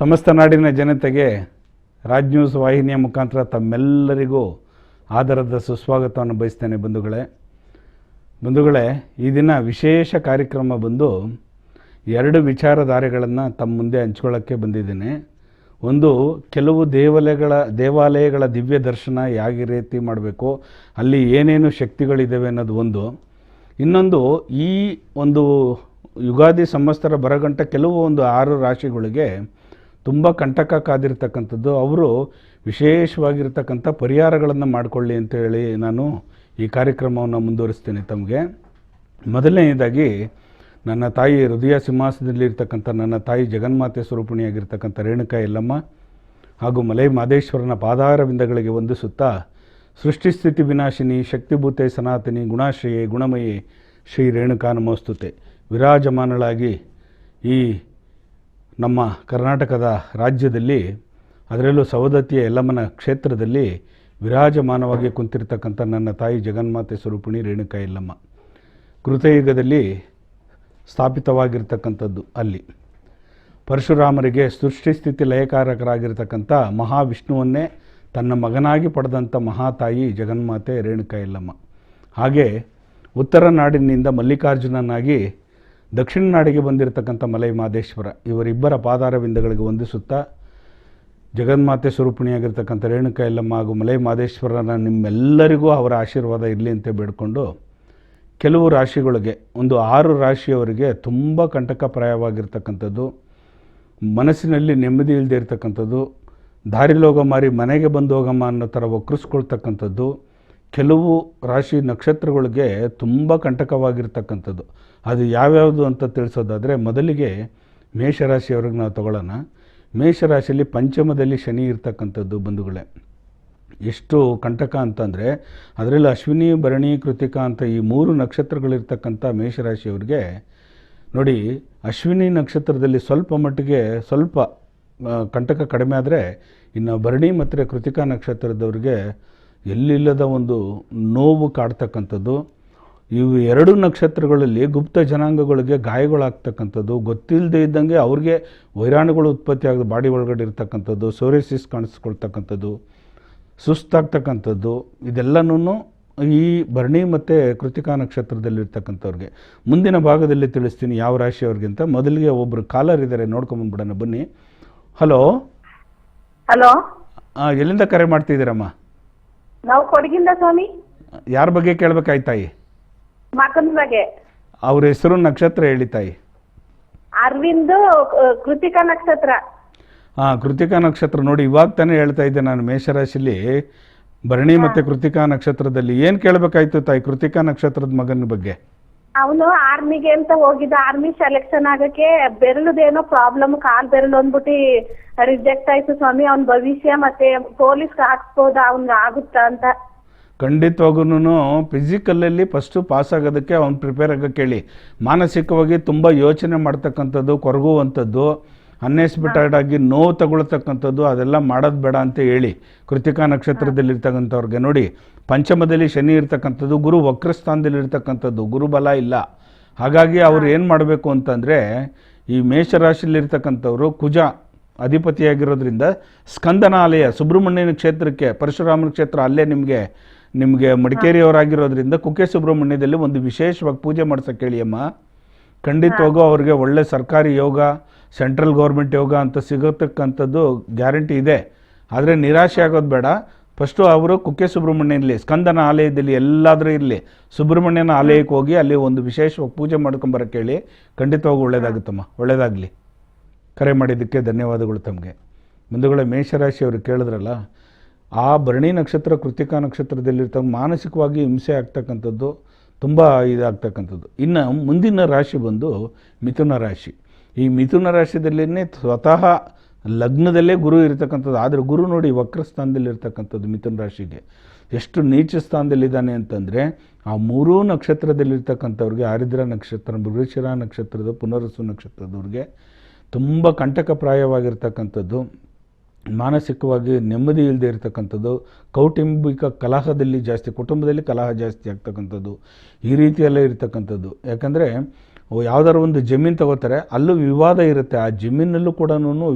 ಸಮಸ್ತ ನಾಡಿನ ಜನತೆಗೆ ರಾಜ್ ನ್ಯೂಸ್ ವಾಹಿನಿಯ ಮುಖಾಂತರ ತಮ್ಮೆಲ್ಲರಿಗೂ ಆದರದ ಸುಸ್ವಾಗತವನ್ನು ಬಯಸ್ತೇನೆ ಬಂಧುಗಳೇ ಈ ದಿನ ವಿಶೇಷ ಕಾರ್ಯಕ್ರಮ ಬಂದು ಎರಡು ವಿಚಾರಧಾರೆಗಳನ್ನು ತಮ್ಮ ಮುಂದೆ ಹಂಚ್ಕೊಳ್ಳೋಕ್ಕೆ ಬಂದಿದ್ದೇನೆ. ಒಂದು, ಕೆಲವು ದೇವಾಲಯಗಳ ದಿವ್ಯ ದರ್ಶನ ಯಾವ ರೀತಿ ಮಾಡಬೇಕು, ಅಲ್ಲಿ ಏನೇನು ಶಕ್ತಿಗಳಿದ್ದಾವೆ ಅನ್ನೋದು ಒಂದು. ಇನ್ನೊಂದು, ಈ ಒಂದು ಯುಗಾದಿ ಸಂವತ್ಸರ ಬರಗಂಟ ಕೆಲವು ಒಂದು 6 ರಾಶಿಗಳಿಗೆ ತುಂಬ ಕಂಟಕ ಕಾದಿರ್ತಕ್ಕಂಥದ್ದು, ಅವರು ವಿಶೇಷವಾಗಿರ್ತಕ್ಕಂಥ ಪರಿಹಾರಗಳನ್ನು ಮಾಡಿಕೊಳ್ಳಿ ಅಂತೇಳಿ ನಾನು ಈ ಕಾರ್ಯಕ್ರಮವನ್ನು ಮುಂದುವರಿಸ್ತೇನೆ. ತಮಗೆ ಮೊದಲನೆಯದಾಗಿ ನನ್ನ ತಾಯಿ ಹೃದಯ ಸಿಂಹಾಸನದಲ್ಲಿರ್ತಕ್ಕಂಥ ನನ್ನ ತಾಯಿ ಜಗನ್ಮಾತೆ ಸ್ವರೂಪಿಣಿಯಾಗಿರ್ತಕ್ಕಂಥ ರೇಣುಕಾ ಯಲ್ಲಮ್ಮ ಹಾಗೂ ಮಲೈ ಮಾದೇಶ್ವರನ ಪಾದಾರವಿಂದಗಳಿಗೆ ವಂದಿಸುತ್ತಾ, ಸೃಷ್ಟಿಸ್ಥಿತಿ ವಿನಾಶಿನಿ ಶಕ್ತಿಭೂತೆ ಸನಾತನಿ ಗುಣಾಶ್ರಯೇ ಗುಣಮಯೇ ಶ್ರೀ ರೇಣುಕಾ ನಮೋಸ್ತುತೆ ವಿರಾಜಮಾನಳಾಗಿ ಈ ನಮ್ಮ ಕರ್ನಾಟಕದ ರಾಜ್ಯದಲ್ಲಿ, ಅದರಲ್ಲೂ ಸವದತ್ತಿಯ ಯಲ್ಲಮ್ಮನ ಕ್ಷೇತ್ರದಲ್ಲಿ ವಿರಾಜಮಾನವಾಗಿ ಕುಂತಿರ್ತಕ್ಕಂಥ ನನ್ನ ತಾಯಿ ಜಗನ್ಮಾತೆ ಸ್ವರೂಪಿಣಿ ರೇಣುಕಾ ಯಲ್ಲಮ್ಮ ಕೃತಯುಗದಲ್ಲಿ ಸ್ಥಾಪಿತವಾಗಿರ್ತಕ್ಕಂಥದ್ದು. ಅಲ್ಲಿ ಪರಶುರಾಮರಿಗೆ ಸೃಷ್ಟಿಸ್ಥಿತಿ ಲಯಕಾರಕರಾಗಿರ್ತಕ್ಕಂಥ ಮಹಾವಿಷ್ಣುವನ್ನೇ ತನ್ನ ಮಗನಾಗಿ ಪಡೆದಂಥ ಮಹಾತಾಯಿ ಜಗನ್ಮಾತೆ ರೇಣುಕಾ ಯಲ್ಲಮ್ಮ. ಹಾಗೆ ಉತ್ತರ ನಾಡಿನಿಂದ ಮಲ್ಲಿಕಾರ್ಜುನನಾಗಿ ದಕ್ಷಿಣ ನಾಡಿಗೆ ಬಂದಿರತಕ್ಕಂಥ ಮಲೈ ಮಾದೇಶ್ವರ, ಇವರಿಬ್ಬರ ಪಾದಾರವಿಂದಗಳಿಗೆ ವಂದಿಸುತ್ತಾ, ಜಗನ್ಮಾತೆ ಸ್ವರೂಪಿಣಿಯಾಗಿರ್ತಕ್ಕಂಥ ರೇಣುಕಾ ಯಲ್ಲಮ್ಮ ಹಾಗೂ ಮಲೈ ಮಾದೇಶ್ವರನ ನಿಮ್ಮೆಲ್ಲರಿಗೂ ಅವರ ಆಶೀರ್ವಾದ ಇರಲಿ ಅಂತ ಬೇಡಿಕೊಂಡು, ಕೆಲವು ರಾಶಿಗಳಿಗೆ ಒಂದು 6 ರಾಶಿಯವರಿಗೆ ತುಂಬ ಕಂಟಕಪ್ರಾಯವಾಗಿರ್ತಕ್ಕಂಥದ್ದು, ಮನಸ್ಸಿನಲ್ಲಿ ನೆಮ್ಮದಿ ಇಲ್ಲದೆ ಇರತಕ್ಕಂಥದ್ದು, ದಾರಿಲೋಗ ಮಾರಿ ಮನೆಗೆ ಬಂದು ಹೋಗಮ್ಮ ಅನ್ನೋ ಥರ ಒಕ್ಕರಿಸ್ಕೊಳ್ತಕ್ಕಂಥದ್ದು, ಕೆಲವು ರಾಶಿ ನಕ್ಷತ್ರಗಳಿಗೆ ತುಂಬ ಕಂಟಕವಾಗಿರ್ತಕ್ಕಂಥದ್ದು. ಅದು ಯಾವ್ಯಾವುದು ಅಂತ ತಿಳಿಸೋದಾದರೆ, ಮೊದಲಿಗೆ ಮೇಷರಾಶಿಯವ್ರಿಗೆ ನಾವು ತಗೊಳ್ಳೋಣ. ಮೇಷರಾಶಿಯಲ್ಲಿ ಪಂಚಮದಲ್ಲಿ ಶನಿ ಇರ್ತಕ್ಕಂಥದ್ದು ಬಂಧುಗಳೇ. ಎಷ್ಟು ಕಂಟಕ ಅಂತಂದರೆ, ಅದರಲ್ಲಿ ಅಶ್ವಿನಿ ಭರಣಿ ಕೃತಿಕಾ ಅಂತ ಈ 3 ನಕ್ಷತ್ರಗಳಿರ್ತಕ್ಕಂಥ ಮೇಷರಾಶಿಯವ್ರಿಗೆ ನೋಡಿ, ಅಶ್ವಿನಿ ನಕ್ಷತ್ರದಲ್ಲಿ ಸ್ವಲ್ಪ ಮಟ್ಟಿಗೆ ಸ್ವಲ್ಪ ಕಂಟಕ ಕಡಿಮೆ ಆದರೆ, ಇನ್ನು ಭರಣಿ ಮತ್ತು ಕೃತಿಕಾ ನಕ್ಷತ್ರದವ್ರಿಗೆ ಎಲ್ಲಿಲ್ಲದ ಒಂದು ನೋವು ಕಾಡ್ತಕ್ಕಂಥದ್ದು. ಇವು 2 ನಕ್ಷತ್ರಗಳಲ್ಲಿ ಗುಪ್ತ ಜನಾಂಗಗಳಿಗೆ ಗಾಯಗಳಾಗ್ತಕ್ಕಂಥದ್ದು, ಗೊತ್ತಿಲ್ಲದೆ ಇದ್ದಂಗೆ ಅವ್ರಿಗೆ ವೈರಾಣುಗಳು ಉತ್ಪತ್ತಿ ಆಗೋದು, ಬಾಡಿ ಒಳಗಡೆ ಇರ್ತಕ್ಕಂಥದ್ದು, ಸೋರಿಸಿಸ್ ಕಾಣಿಸ್ಕೊಳ್ತಕ್ಕಂಥದ್ದು, ಸುಸ್ತಾಗ್ತಕ್ಕಂಥದ್ದು, ಇದೆಲ್ಲನೂ ಈ ಭರಣಿ ಮತ್ತು ಕೃತಿಕಾ ನಕ್ಷತ್ರದಲ್ಲಿರ್ತಕ್ಕಂಥವ್ರಿಗೆ. ಮುಂದಿನ ಭಾಗದಲ್ಲಿ ತಿಳಿಸ್ತೀನಿ ಯಾವ ರಾಶಿಯವ್ರಿಗೆ ಅಂತ. ಮೊದಲಿಗೆ ಒಬ್ಬರು ಕಾಲರ್ ಇದ್ದಾರೆ, ನೋಡ್ಕೊಂಬಂದ್ಬಿಡೋಣ ಬನ್ನಿ. ಹಲೋ ಹಲೋ, ಎಲ್ಲಿಂದ ಕರೆ ಮಾಡ್ತಿದ್ದೀರಮ್ಮ? ನಾವು ಕೊಡಗಿಂದ ಸ್ವಾಮಿ. ಯಾರ ಬಗ್ಗೆ ಕೇಳಬೇಕಾಯ್ತು ತಾಯಿ? ಮಗನ ಬಗ್ಗೆ. ಅವ್ರ ಹೆಸರು ನಕ್ಷತ್ರ ಹೇಳಿ ತಾಯಿ. ಅರವಿಂದ್, ಕೃತಿಕಾ ನಕ್ಷತ್ರ. ಕೃತಿಕಾ ನಕ್ಷತ್ರ. ನೋಡಿ, ಇವಾಗ ತಾನೇ ಹೇಳ್ತಾ ಇದ್ದೆ ನಾನು, ಮೇಷರಾಶಿಲಿ ಭರಣಿ ಮತ್ತು ಕೃತಿಕಾ ನಕ್ಷತ್ರದಲ್ಲಿ ಏನು ಕೇಳಬೇಕಾಯ್ತು ತಾಯಿ ಕೃತಿಕಾ ನಕ್ಷತ್ರದ ಮಗನ ಬಗ್ಗೆ? ಅವನು ಆರ್ಮಿಗೆ ಅಂತ ಹೋಗಿದ್ದ, ಆರ್ಮಿ ಸೆಲೆಕ್ಷನ್ ಆಗಕ್ಕೆ ಬೆರಳುದೇನೋ ಪ್ರಾಬ್ಲಮ್, ಕಾಲ್ ಬೆರಳು ಅಂದ್ಬಿಟ್ಟು ರಿಜೆಕ್ಟ್ ಆಯ್ತು ಸ್ವಾಮಿ. ಅವನ ಭವಿಷ್ಯ ಮತ್ತೆ ಪೊಲೀಸ್ ಹಾಕ್ಸ್ಬೋದಾ, ಅವ್ನಿಗೆ ಆಗುತ್ತಾ ಅಂತ? ಖಂಡಿತವಾಗೂ ಫಿಸಿಕಲಲ್ಲಿ ಫಸ್ಟು ಪಾಸ್ ಆಗೋದಕ್ಕೆ ಅವ್ನು ಪ್ರಿಪೇರ್ ಆಗೋಕ್ಕೆ ಹೇಳಿ. ಮಾನಸಿಕವಾಗಿ ತುಂಬ ಯೋಚನೆ ಮಾಡ್ತಕ್ಕಂಥದ್ದು, ಕೊರಗುವಂಥದ್ದು, ಅನ್ಎಕ್ಸ್ಪೆಕ್ಟೆಡ್ ಆಗಿ ನೋವು ತಗೊಳ್ತಕ್ಕಂಥದ್ದು, ಅದೆಲ್ಲ ಮಾಡೋದು ಬೇಡ ಅಂತ ಹೇಳಿ ಕೃತಿಕಾ ನಕ್ಷತ್ರದಲ್ಲಿರ್ತಕ್ಕಂಥವ್ರಿಗೆ. ನೋಡಿ, ಪಂಚಮದಲ್ಲಿ ಶನಿ ಇರ್ತಕ್ಕಂಥದ್ದು, ಗುರು ವಕ್ರಸ್ಥಾನದಲ್ಲಿರ್ತಕ್ಕಂಥದ್ದು, ಗುರುಬಲ ಇಲ್ಲ. ಹಾಗಾಗಿ ಅವ್ರು ಏನು ಮಾಡಬೇಕು ಅಂತಂದರೆ, ಈ ಮೇಷರಾಶಿಯಲ್ಲಿರ್ತಕ್ಕಂಥವ್ರು ಕುಜ ಅಧಿಪತಿಯಾಗಿರೋದ್ರಿಂದ ಸ್ಕಂದನ ಆಲಯ ಸುಬ್ರಹ್ಮಣ್ಯನ ಕ್ಷೇತ್ರಕ್ಕೆ, ಪರಶುರಾಮನ ಕ್ಷೇತ್ರ ಅಲ್ಲೇ ನಿಮಗೆ ಮಡಿಕೇರಿಯವರಾಗಿರೋದ್ರಿಂದ ಕುಕ್ಕೆ ಸುಬ್ರಹ್ಮಣ್ಯದಲ್ಲಿ ಒಂದು ವಿಶೇಷವಾಗಿ ಪೂಜೆ ಮಾಡ್ಸೋಕ್ಕೆ ಹೇಳಿ ಅಮ್ಮ. ಖಂಡಿತವಾಗೂ ಅವ್ರಿಗೆ ಒಳ್ಳೆ ಸರ್ಕಾರಿ ಯೋಗ, ಸೆಂಟ್ರಲ್ ಗೌರ್ಮೆಂಟ್ ಯೋಗ ಅಂತ ಸಿಗತಕ್ಕಂಥದ್ದು ಗ್ಯಾರಂಟಿ ಇದೆ. ಆದರೆ ನಿರಾಶೆ ಆಗೋದು ಬೇಡ. ಫಸ್ಟು ಅವರು ಕುಕ್ಕೆ ಸುಬ್ರಹ್ಮಣ್ಯನಲ್ಲಿ ಸ್ಕಂದನ ಆಲಯದಲ್ಲಿ ಎಲ್ಲಾದರೂ ಇರಲಿ, ಸುಬ್ರಹ್ಮಣ್ಯನ ಆಲಯಕ್ಕೆ ಹೋಗಿ ಅಲ್ಲಿ ಒಂದು ವಿಶೇಷವಾಗಿ ಪೂಜೆ ಮಾಡ್ಕೊಂಬರಕ್ಕೆ ಹೇಳಿ. ಖಂಡಿತವಾಗೂ ಒಳ್ಳೆಯದಾಗುತ್ತಮ್ಮ. ಒಳ್ಳೆಯದಾಗಲಿ. ಕರೆ ಮಾಡಿದ್ದಕ್ಕೆ ಧನ್ಯವಾದಗಳು ತಮಗೆ. ಬಂಧುಗಳೇ, ಮೇಷರಾಶಿಯವರು ಕೇಳಿದ್ರಲ್ಲ, ಆ ಭರಣಿ ನಕ್ಷತ್ರ ಕೃತಿಕಾ ನಕ್ಷತ್ರದಲ್ಲಿರ್ತಕ್ಕ ಮಾನಸಿಕವಾಗಿ ಹಿಂಸೆ ಆಗ್ತಕ್ಕಂಥದ್ದು, ತುಂಬ ಇದಾಗ್ತಕ್ಕಂಥದ್ದು. ಇನ್ನು ಮುಂದಿನ ರಾಶಿ ಬಂದು ಮಿಥುನ ರಾಶಿ. ಈ ಮಿಥುನ ರಾಶಿಯಲ್ಲೇ ಸ್ವತಃ ಲಗ್ನದಲ್ಲೇ ಗುರು ಇರತಕ್ಕಂಥದ್ದು. ಆದರೆ ಗುರು ನೋಡಿ ವಕ್ರಸ್ಥಾನದಲ್ಲಿರ್ತಕ್ಕಂಥದ್ದು ಮಿಥುನ ರಾಶಿಗೆ. ಎಷ್ಟು ನೀಚ ಸ್ಥಾನದಲ್ಲಿದ್ದಾನೆ ಅಂತಂದರೆ, ಆ 3 ನಕ್ಷತ್ರದಲ್ಲಿರ್ತಕ್ಕಂಥವ್ರಿಗೆ, ಆರಿದ್ರ ನಕ್ಷತ್ರ, ಮೃಗಶಿರ ನಕ್ಷತ್ರದ, ಪುನರ್ವಸು ನಕ್ಷತ್ರದವ್ರಿಗೆ ತುಂಬ ಕಂಟಕಪ್ರಾಯವಾಗಿರ್ತಕ್ಕಂಥದ್ದು, ಮಾನಸಿಕವಾಗಿ ನೆಮ್ಮದಿ ಇಲ್ಲದೆ ಇರತಕ್ಕಂಥದ್ದು, ಕೌಟುಂಬಿಕ ಕಲಹದಲ್ಲಿ ಜಾಸ್ತಿ, ಕುಟುಂಬದಲ್ಲಿ ಕಲಹ ಜಾಸ್ತಿ ಆಗ್ತಕ್ಕಂಥದ್ದು, ಈ ರೀತಿಯಲ್ಲೇ ಇರ್ತಕ್ಕಂಥದ್ದು. ಯಾಕಂದರೆ ಯಾವುದಾದ್ರು ಒಂದು ಜಮೀನು ತಗೋತಾರೆ, ಅಲ್ಲೂ ವಿವಾದ ಇರುತ್ತೆ, ಆ ಜಮೀನಲ್ಲೂ ಕೂಡ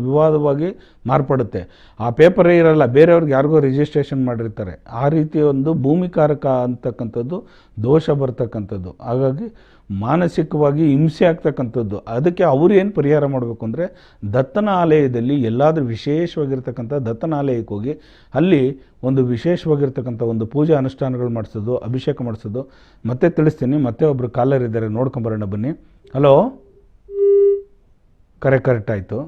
ವಿವಾದವಾಗಿ ಮಾರ್ಪಡುತ್ತೆ. ಆ ಪೇಪರೇ ಇರಲ್ಲ, ಬೇರೆಯವ್ರಿಗೆ ಯಾರಿಗೋ ರಿಜಿಸ್ಟ್ರೇಷನ್ ಮಾಡಿರ್ತಾರೆ. ಆ ರೀತಿಯ ಒಂದು ಭೂಮಿಕಾರಕ ಅಂತಕ್ಕಂಥದ್ದು ದೋಷ ಬರ್ತಕ್ಕಂಥದ್ದು. ಹಾಗಾಗಿ ಮಾನಸಿಕವಾಗಿ ಹಿಂಸೆ ಆಗ್ತಕ್ಕಂಥದ್ದು. ಅದಕ್ಕೆ ಅವರು ಏನು ಪರಿಹಾರ ಮಾಡಬೇಕು ಅಂದರೆ, ದತ್ತನ ಆಲಯದಲ್ಲಿ ಎಲ್ಲಾದರೂ ವಿಶೇಷವಾಗಿರ್ತಕ್ಕಂಥ ದತ್ತನ ಆಲಯಕ್ಕೆ ಹೋಗಿ ಅಲ್ಲಿ ಒಂದು ವಿಶೇಷವಾಗಿರ್ತಕ್ಕಂಥ ಒಂದು ಪೂಜಾ ಅನುಷ್ಠಾನಗಳು ಮಾಡಿಸೋದು, ಅಭಿಷೇಕ ಮಾಡಿಸೋದು. ಮತ್ತೆ ತಿಳಿಸ್ತೀನಿ, ಮತ್ತೆ ಒಬ್ಬರು ಕಾಲರ್ ಇದ್ದಾರೆ, ನೋಡ್ಕೊಂಬರೋಣ ಬನ್ನಿ. ಹಲೋ, ಕರೆಕ್ಟ್ ಆಯಿತು.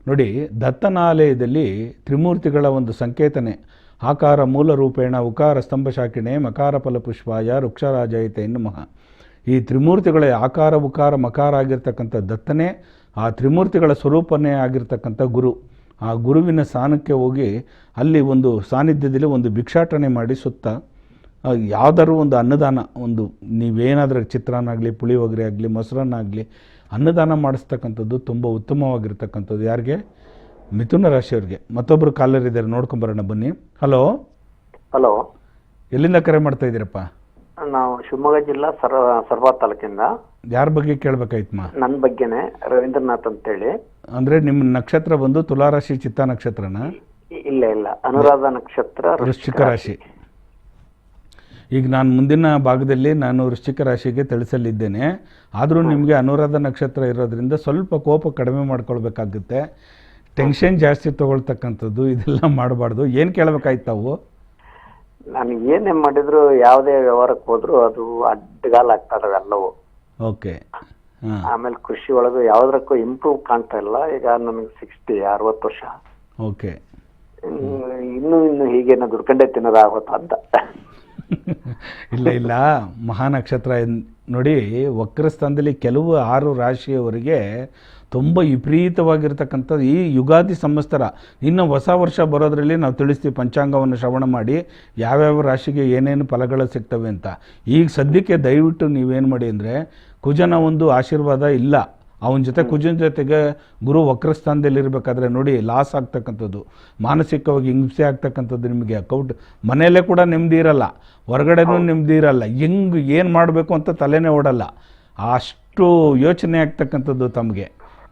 ನೋಡಿ, ದತ್ತನ ಆಲಯದಲ್ಲಿ ತ್ರಿಮೂರ್ತಿಗಳ ಒಂದು ಸಂಕೇತನೆ ಆಕಾರ ಮೂಲ ರೂಪೇಣ ಉಕಾರ ಸ್ತಂಭ ಶಾಕಿಣೆ ಮಕಾರ ಫಲಪುಷ್ಪಾಯ ವೃಕ್ಷರಾಜಯತೆ ನಮಃ. ಈ ತ್ರಿಮೂರ್ತಿಗಳ ಆಕಾರ ಉಕಾರ ಮಕಾರ ಆಗಿರ್ತಕ್ಕಂಥ ದತ್ತನೇ ಆ ತ್ರಿಮೂರ್ತಿಗಳ ಸ್ವರೂಪನೇ ಆಗಿರ್ತಕ್ಕಂಥ ಗುರು. ಆ ಗುರುವಿನ ಸ್ಥಾನಕ್ಕೆ ಹೋಗಿ ಅಲ್ಲಿ ಒಂದು ಸಾನ್ನಿಧ್ಯದಲ್ಲಿ ಒಂದು ಭಿಕ್ಷಾಟನೆ ಮಾಡಿ ಸುತ್ತ ಯಾವುದಾದ್ರು ಒಂದು ಅನ್ನದಾನ, ಒಂದು ನೀವೇನಾದರೂ ಚಿತ್ರಾನ್ನ ಆಗಲಿ, ಪುಳಿಯೋಗರೆ ಆಗಲಿ, ಮೊಸರನ್ನ ಆಗಲಿ ಅನ್ನದಾನ ಮಾಡಿಸ್ತಕ್ಕಂಥದ್ದು ತುಂಬ ಉತ್ತಮವಾಗಿರ್ತಕ್ಕಂಥದ್ದು. ಯಾರಿಗೆ? ಮಿಥುನ ರಾಶಿಯವ್ರಿಗೆ. ಮತ್ತೊಬ್ಬರು ಕಾಲರ್ ಇದ್ದಾರೆ, ನೋಡ್ಕೊಂಬರೋಣ ಬನ್ನಿ. ಹಲೋ ಹಲೋ, ಎಲ್ಲಿಂದ ಕರೆ ಮಾಡ್ತಾ ಇದ್ದೀರಪ್ಪ? ನಾವು ಶಿವಮೊಗ್ಗ ಜಿಲ್ಲಾ ಸರ್ವಾ ತಾಲೂಕಿಂದ. ಯಾರ ಬಗ್ಗೆ ಕೇಳಬೇಕಾಯ್ತಮ್ಮ? ನನ್ನ ಬಗ್ಗೆನೆ, ರವೀಂದ್ರನಾಥ್ ಅಂತೇಳಿ. ಅಂದರೆ ನಿಮ್ಮ ನಕ್ಷತ್ರ ಬಂದು ತುಲಾರಾಶಿ ಚಿತ್ತಾ ನಕ್ಷತ್ರನ? ಇಲ್ಲ, ಅನುರಾಧ ನಕ್ಷತ್ರ, ವೃಶ್ಚಿಕ ರಾಶಿ. ಈಗ ನಾನು ಮುಂದಿನ ಭಾಗದಲ್ಲಿ ನಾನು ವೃಶ್ಚಿಕ ರಾಶಿಗೆ ತಿಳಿಸಲಿದ್ದೇನೆ. ಆದರೂ ನಿಮಗೆ ಅನುರಾಧ ನಕ್ಷತ್ರ ಇರೋದ್ರಿಂದ ಸ್ವಲ್ಪ ಕೋಪ ಕಡಿಮೆ ಮಾಡ್ಕೊಳ್ಬೇಕಾಗುತ್ತೆ. ಟೆನ್ಷನ್ ಜಾಸ್ತಿ ತೊಗೊಳ್ತಕ್ಕಂಥದ್ದು ಇದೆಲ್ಲ ಮಾಡಬಾರ್ದು. ಏನು ಕೇಳಬೇಕಾಯ್ತು ತಾವು? ನಾನು ಏನೇ ಮಾಡಿದ್ರು, ಯಾವುದೇ ವ್ಯವಹಾರಕ್ಕೆ ಹೋದ್ರು ಅದು ಅಡ್ಡಗಾಲ ಆಗ್ತಾ ಇದಾವೆ ಎಲ್ಲವೂ. ಓಕೆ. ಆಮೇಲೆ ಕೃಷಿ ಒಳಗೆ ಯಾವುದಕ್ಕೂ ಇಂಪ್ರೂವ್ ಕಾಣ್ತಾ ಇಲ್ಲ. ಈಗ ನಮಗೆ 60 ವರ್ಷ. ಓಕೆ. ಇನ್ನು ಹೀಗೇನ ದುಡ್ಕೊಂಡೇ ತಿನ್ನೋದಾಗುತ್ತಾ ಅಂತ. ಇಲ್ಲ, ಮಹಾನಕ್ಷತ್ರ ನೋಡಿ, ವಕ್ರಸ್ಥಾನದಲ್ಲಿ ಕೆಲವು 6 ರಾಶಿಯವರಿಗೆ ತುಂಬ ವಿಪರೀತವಾಗಿರ್ತಕ್ಕಂಥದ್ದು ಈ ಯುಗಾದಿ ಸಂವತ್ಸರ. ಇನ್ನು ಹೊಸ ವರ್ಷ ಬರೋದ್ರಲ್ಲಿ ನಾವು ತಿಳಿಸ್ತೀವಿ, ಪಂಚಾಂಗವನ್ನು ಶ್ರವಣ ಮಾಡಿ ಯಾವ್ಯಾವ ರಾಶಿಗೆ ಏನೇನು ಫಲಗಳು ಸಿಗ್ತವೆ ಅಂತ. ಈಗ ಸದ್ಯಕ್ಕೆ ದಯವಿಟ್ಟು ನೀವೇನು ಮಾಡಿ ಅಂದರೆ, ಕುಜನ ಒಂದು ಆಶೀರ್ವಾದ ಇಲ್ಲ, ಅವನ ಜೊತೆ ಕುಜನ ಜೊತೆಗೆ ಗುರು ವಕ್ರಸ್ಥಾನದಲ್ಲಿರಬೇಕಾದ್ರೆ ನೋಡಿ ಲಾಸ್ ಆಗ್ತಕ್ಕಂಥದ್ದು, ಮಾನಸಿಕವಾಗಿ ಹಿಂಸೆ ಆಗ್ತಕ್ಕಂಥದ್ದು. ನಿಮಗೆ ಅಕೌಂಟ್ ಮನೆಯಲ್ಲೇ ಕೂಡ ನೆಮ್ಮದಿ ಇರಲ್ಲ, ಹೊರಗಡೆನೂ ನೆಮ್ಮದಿ ಇರಲ್ಲ, ಏನು ಮಾಡಬೇಕು ಅಂತ ತಲೆನೇ ಓಡಲ್ಲ, ಅಷ್ಟು ಯೋಚನೆ ಆಗ್ತಕ್ಕಂಥದ್ದು ತಮಗೆ.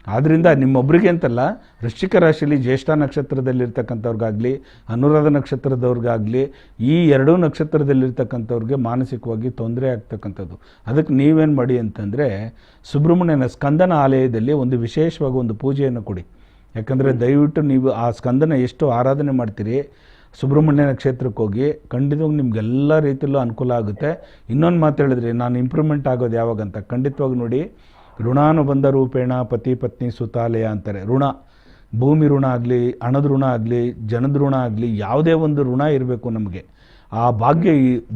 ಆದ್ದರಿಂದ ನಿಮ್ಮೊಬ್ಬರಿಗೆ ಅಂತಲ್ಲ, ವೃಶ್ಚಿಕ ರಾಶಿಯಲ್ಲಿ ಜ್ಯೇಷ್ಠ ನಕ್ಷತ್ರದಲ್ಲಿರ್ತಕ್ಕಂಥವ್ರಿಗಾಗಲಿ, ಅನುರಾಧ ನಕ್ಷತ್ರದವ್ರಿಗಾಗಲಿ, ಈ 2 ನಕ್ಷತ್ರದಲ್ಲಿರ್ತಕ್ಕಂಥವ್ರಿಗೆ ಮಾನಸಿಕವಾಗಿ ತೊಂದರೆ ಆಗ್ತಕ್ಕಂಥದ್ದು. ಅದಕ್ಕೆ ನೀವೇನು ಮಾಡಿ ಅಂತಂದರೆ, ಸುಬ್ರಹ್ಮಣ್ಯನ ಸ್ಕಂದನ ಆಲಯದಲ್ಲಿ ಒಂದು ವಿಶೇಷವಾಗಿ ಒಂದು ಪೂಜೆಯನ್ನು ಕೊಡಿ. ಯಾಕಂದರೆ ದಯವಿಟ್ಟು ನೀವು ಆ ಸ್ಕಂದನ ಎಷ್ಟು ಆರಾಧನೆ ಮಾಡ್ತೀರಿ, ಸುಬ್ರಹ್ಮಣ್ಯನ ಕ್ಷೇತ್ರಕ್ಕೆ ಹೋಗಿ ಖಂಡಿತವಾಗಿ ನಿಮಗೆಲ್ಲ ರೀತಿಯಲ್ಲೂ ಅನುಕೂಲ ಆಗುತ್ತೆ. ಇನ್ನೊಂದು ಮಾತು ಹೇಳಿದ್ರಿ, ನಾನು ಇಂಪ್ರೂವ್ಮೆಂಟ್ ಆಗೋದು ಯಾವಾಗಂತ. ಖಂಡಿತವಾಗಿ ನೋಡಿ, ಋಣಾನುಬಂಧ ರೂಪೇಣ ಪತಿ ಪತ್ನಿ ಸುತಾಲಯ ಅಂತಾರೆ. ಋಣ, ಭೂಮಿ ಋಣ ಆಗಲಿ, ಹಣದ ಋಣ ಆಗಲಿ, ಜನದ ಋಣ ಆಗಲಿ, ಯಾವುದೇ ಒಂದು ಋಣ ಇರಬೇಕು ನಮಗೆ. ಆ ಭಾಗ್ಯ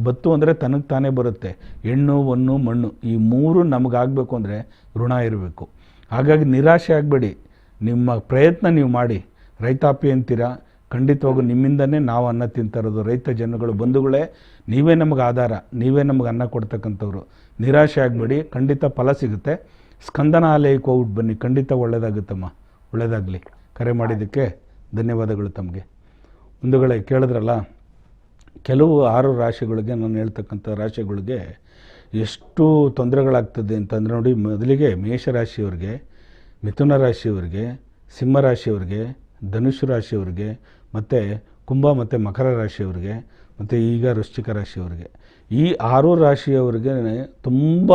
ಬತ್ತು ಅಂದರೆ ತನಗೆ ತಾನೇ ಬರುತ್ತೆ. ಹೆಣ್ಣು ಹೊನ್ನು ಮಣ್ಣು ಈ 3 ನಮಗಾಗಬೇಕು ಅಂದರೆ ಋಣ ಇರಬೇಕು. ಹಾಗಾಗಿ ನಿರಾಶೆ ಆಗಬೇಡಿ, ನಿಮ್ಮ ಪ್ರಯತ್ನ ನೀವು ಮಾಡಿ. ರೈತಾಪಿ ಅಂತೀರಾ, ಖಂಡಿತವಾಗೂ ನಿಮ್ಮಿಂದನೇ ನಾವು ಅನ್ನ ತಿಂತಾರೋದು. ರೈತ ಜನಗಳು ಬಂಧುಗಳೇ, ನೀವೇ ನಮಗೆ ಆಧಾರ, ನೀವೇ ನಮಗೆ ಅನ್ನ ಕೊಡ್ತಕ್ಕಂಥವ್ರು. ನಿರಾಶೆ ಆಗಬೇಡಿ, ಖಂಡಿತ ಫಲ ಸಿಗುತ್ತೆ. ಸ್ಕಂದನ ಆಲಯಕ್ಕೆ ಹೋಗ್ಬಿಟ್ಟು ಬನ್ನಿ, ಖಂಡಿತ ಒಳ್ಳೆಯದಾಗುತ್ತಮ್ಮ. ಒಳ್ಳೆಯದಾಗಲಿ. ಕರೆ ಮಾಡಿದ್ದಕ್ಕೆ ಧನ್ಯವಾದಗಳು ತಮಗೆ. ಮುಂದುಗಡೆ ಕೇಳಿದ್ರಲ್ಲ, ಕೆಲವು 6 ರಾಶಿಗಳಿಗೆ, ನಾನು ಹೇಳ್ತಕ್ಕಂಥ ರಾಶಿಗಳಿಗೆ ಎಷ್ಟು ತೊಂದರೆಗಳಾಗ್ತದೆ ಅಂತಂದರೆ ನೋಡಿ, ಮೊದಲಿಗೆ ಮೇಷರಾಶಿಯವ್ರಿಗೆ, ಮಿಥುನ ರಾಶಿಯವರಿಗೆ, ಸಿಂಹರಾಶಿಯವರಿಗೆ, ಧನುಷು ರಾಶಿಯವರಿಗೆ, ಮತ್ತು ಕುಂಭ ಮತ್ತು ಮಕರ ರಾಶಿಯವರಿಗೆ, ಮತ್ತು ಈಗ ವೃಶ್ಚಿಕ ರಾಶಿಯವರಿಗೆ. ಈ 6 ರಾಶಿಯವರಿಗೆ ತುಂಬ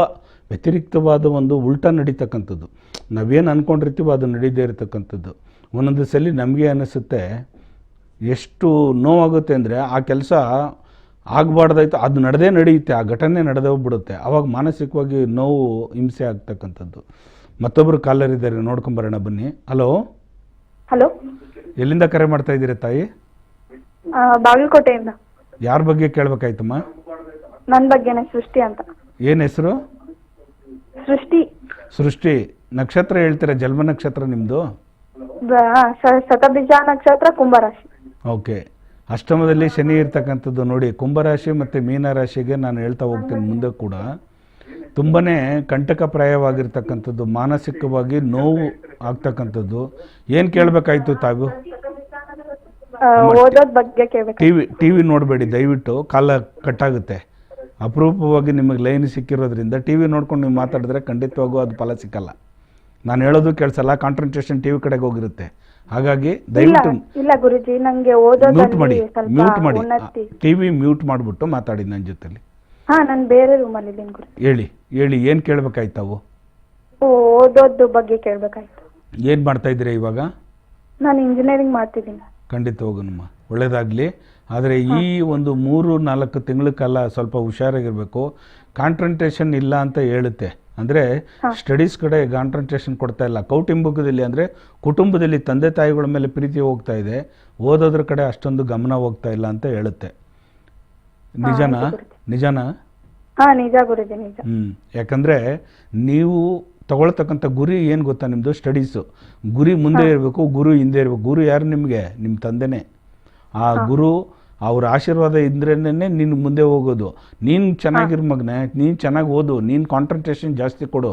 ವ್ಯತಿರಿಕ್ತವಾದ ಒಂದು ಉಲ್ಟಾ ನಡೀತಕ್ಕಂಥದ್ದು. ನಾವೇನು ಅಂದ್ಕೊಂಡಿರ್ತೀವೋ ಅದು ನಡೀದೇ ಇರತಕ್ಕಂಥದ್ದು. ಒಂದೊಂದು ಸಲ ನಮಗೆ ಅನ್ನಿಸುತ್ತೆ, ಎಷ್ಟು ನೋವಾಗುತ್ತೆ ಅಂದರೆ ಆ ಕೆಲಸ ಆಗಬಾರ್ದಾಯ್ತು, ಅದು ನಡೆಯುತ್ತೆ, ಆ ಘಟನೆ ನಡೆದೋಗ್ಬಿಡುತ್ತೆ. ಆವಾಗ ಮಾನಸಿಕವಾಗಿ ನೋವು, ಹಿಂಸೆ ಆಗ್ತಕ್ಕಂಥದ್ದು. ಮತ್ತೊಬ್ಬರು ಕಾಲರ್ ಇದ್ದಾರೆ, ನೋಡ್ಕೊಂಬರೋಣ ಬನ್ನಿ. ಹಲೋ ಹಲೋ, ಎಲ್ಲಿಂದ ಕರೆ ಮಾಡ್ತಾ ಇದ್ದೀರಾ ತಾಯಿ? ಬಾಗಲಕೋಟೆಯಿಂದ. ಯಾರ ಬಗ್ಗೆ ಕೇಳಬೇಕಾಯ್ತಮ್ಮ? ನನ್ನ ಬಗ್ಗೆನೇ, ಸೃಷ್ಟಿ ಅಂತ. ಏನು ಹೆಸರು? ಸೃಷ್ಟಿ. ನಕ್ಷತ್ರ ಹೇಳ್ತೀರಾ? ಜನ್ಮ ನಕ್ಷತ್ರ ನಿಮ್ಮದು? ಶತಬೀಜ ನಕ್ಷತ್ರ, ಕುಂಭರಾಶಿ. ಓಕೆ. ಅಷ್ಟಮದಲ್ಲಿ ಶನಿ ಇರ್ತಕ್ಕಂಥದ್ದು ನೋಡಿ. ಕುಂಭರಾಶಿ ಮತ್ತು ಮೀನರಾಶಿಗೆ ನಾನು ಹೇಳ್ತಾ ಹೋಗ್ತೀನಿ ಮುಂದೆ ಕೂಡ ತುಂಬಾ ಕಂಟಕಪ್ರಾಯವಾಗಿರ್ತಕ್ಕಂಥದ್ದು, ಮಾನಸಿಕವಾಗಿ ನೋವು ಆಗ್ತಕ್ಕಂಥದ್ದು. ಏನು ಕೇಳಬೇಕಾಯ್ತು ತಾವು? ಓದೋದ್ ಬಗ್ಗೆ ಕೇಳಬೇಕು. ಟಿವಿ ನೋಡಬೇಡಿ ದಯವಿಟ್ಟು, ಕಾಲ ಕಟ್ಟಾಗುತ್ತೆ. ಅಪರೂಪವಾಗಿ ನಿಮಗೆ ಲೈನ್ ಸಿಕ್ಕಿರೋದ್ರಿಂದ ಟಿ ವಿ ನೋಡ್ಕೊಂಡು ನೀವು ಮಾತಾಡಿದ್ರೆ ಖಂಡಿತವಾಗೂ ಅದು ಫಲ ಸಿಕ್ಕಲ್ಲ. ನಾನು ಹೇಳೋದು ಕೇಳಿಸಲ್ಲ, ಕಾನ್ಸಂಟ್ರೇಷನ್ ಟಿ ವಿ ಕಡೆಗೆ ಹೋಗಿರುತ್ತೆ. ಹಾಗಾಗಿ ದಯವಿಟ್ಟು ಇಲ್ಲ ಗುರುಜಿ, ನಂಗೆ ಮ್ಯೂಟ್ ಮಾಡಿ ಓದೋದ್ರಲ್ಲಿ ಉನ್ನತಿ. ಟಿ ವಿ ಮ್ಯೂಟ್ ಮಾಡಿಬಿಟ್ಟು ಮಾತಾಡಿ ನನ್ನ ಜೊತೆಲಿ. ಹಾ, ನಾನು ಬೇರೆ ರೂಮಲ್ಲಿ ಇದ್ದೀನಿ ಗುರುಜಿ. ಹೇಳಿ ಏನು ಕೇಳಬೇಕಾಯ್ತಾವು? ಓದೋದ್ ಬಗ್ಗೆ ಕೇಳ್ಬೇಕಾಯ್ತು. ಏನು ಮಾಡ್ತಾ ಇದ್ದೀರಾ ಇವಾಗ? ನಾನು ಇಂಜಿನಿಯರಿಂಗ್ ಮಾಡ್ತಿದ್ದೀನಿ. ಖಂಡಿತವಾಗೂನಮ್ಮ, ಒಳ್ಳೆಯದಾಗಲಿ. ಆದರೆ ಈ ಒಂದು 3-4 ತಿಂಗಳ ಕಾಲ ಸ್ವಲ್ಪ ಹುಷಾರಾಗಿರಬೇಕು. ಕಾನ್ಸಂಟ್ರೇಷನ್ ಇಲ್ಲ ಅಂತ ಹೇಳುತ್ತೆ, ಅಂದರೆ ಸ್ಟಡೀಸ್ ಕಡೆ ಕಾನ್ಸಂಟ್ರೇಷನ್ ಕೊಡ್ತಾ ಇಲ್ಲ. ಕೌಟುಂಬಿಕದಲ್ಲಿ ಅಂದರೆ ಕುಟುಂಬದಲ್ಲಿ ತಂದೆ ತಾಯಿಗಳ ಮೇಲೆ ಪ್ರೀತಿ ಹೋಗ್ತಾ ಇದೆ, ಓದೋದ್ರ ಕಡೆ ಅಷ್ಟೊಂದು ಗಮನ ಹೋಗ್ತಾ ಇಲ್ಲ ಅಂತ ಹೇಳುತ್ತೆ. ನಿಜನಾ? ಹಾಂ, ನಿಜ ಗುರುಜಿ, ನಿಜ. ಯಾಕಂದರೆ ನೀವು ತಗೊಳ್ತಕ್ಕಂಥ ಗುರಿ ಏನು ಗೊತ್ತಾ? ನಿಮ್ಮದು ಸ್ಟಡೀಸು ಗುರಿ ಮುಂದೆ ಇರಬೇಕು, ಗುರು ಹಿಂದೆ ಇರಬೇಕು. ಗುರು ಯಾರು ನಿಮಗೆ? ನಿಮ್ಮ ತಂದೆನೇ. ಆ ಗುರು ಅವ್ರ ಆಶೀರ್ವಾದ ಇದ್ರೇನೆ ನೀನು ಮುಂದೆ ಹೋಗೋದು. ನೀನು ಚೆನ್ನಾಗಿರೋ ಮಗನೇ, ನೀನು ಚೆನ್ನಾಗಿ ಓದು, ನೀನು ಕಾನ್ಸಂಟ್ರೇಷನ್ ಜಾಸ್ತಿ ಕೊಡು.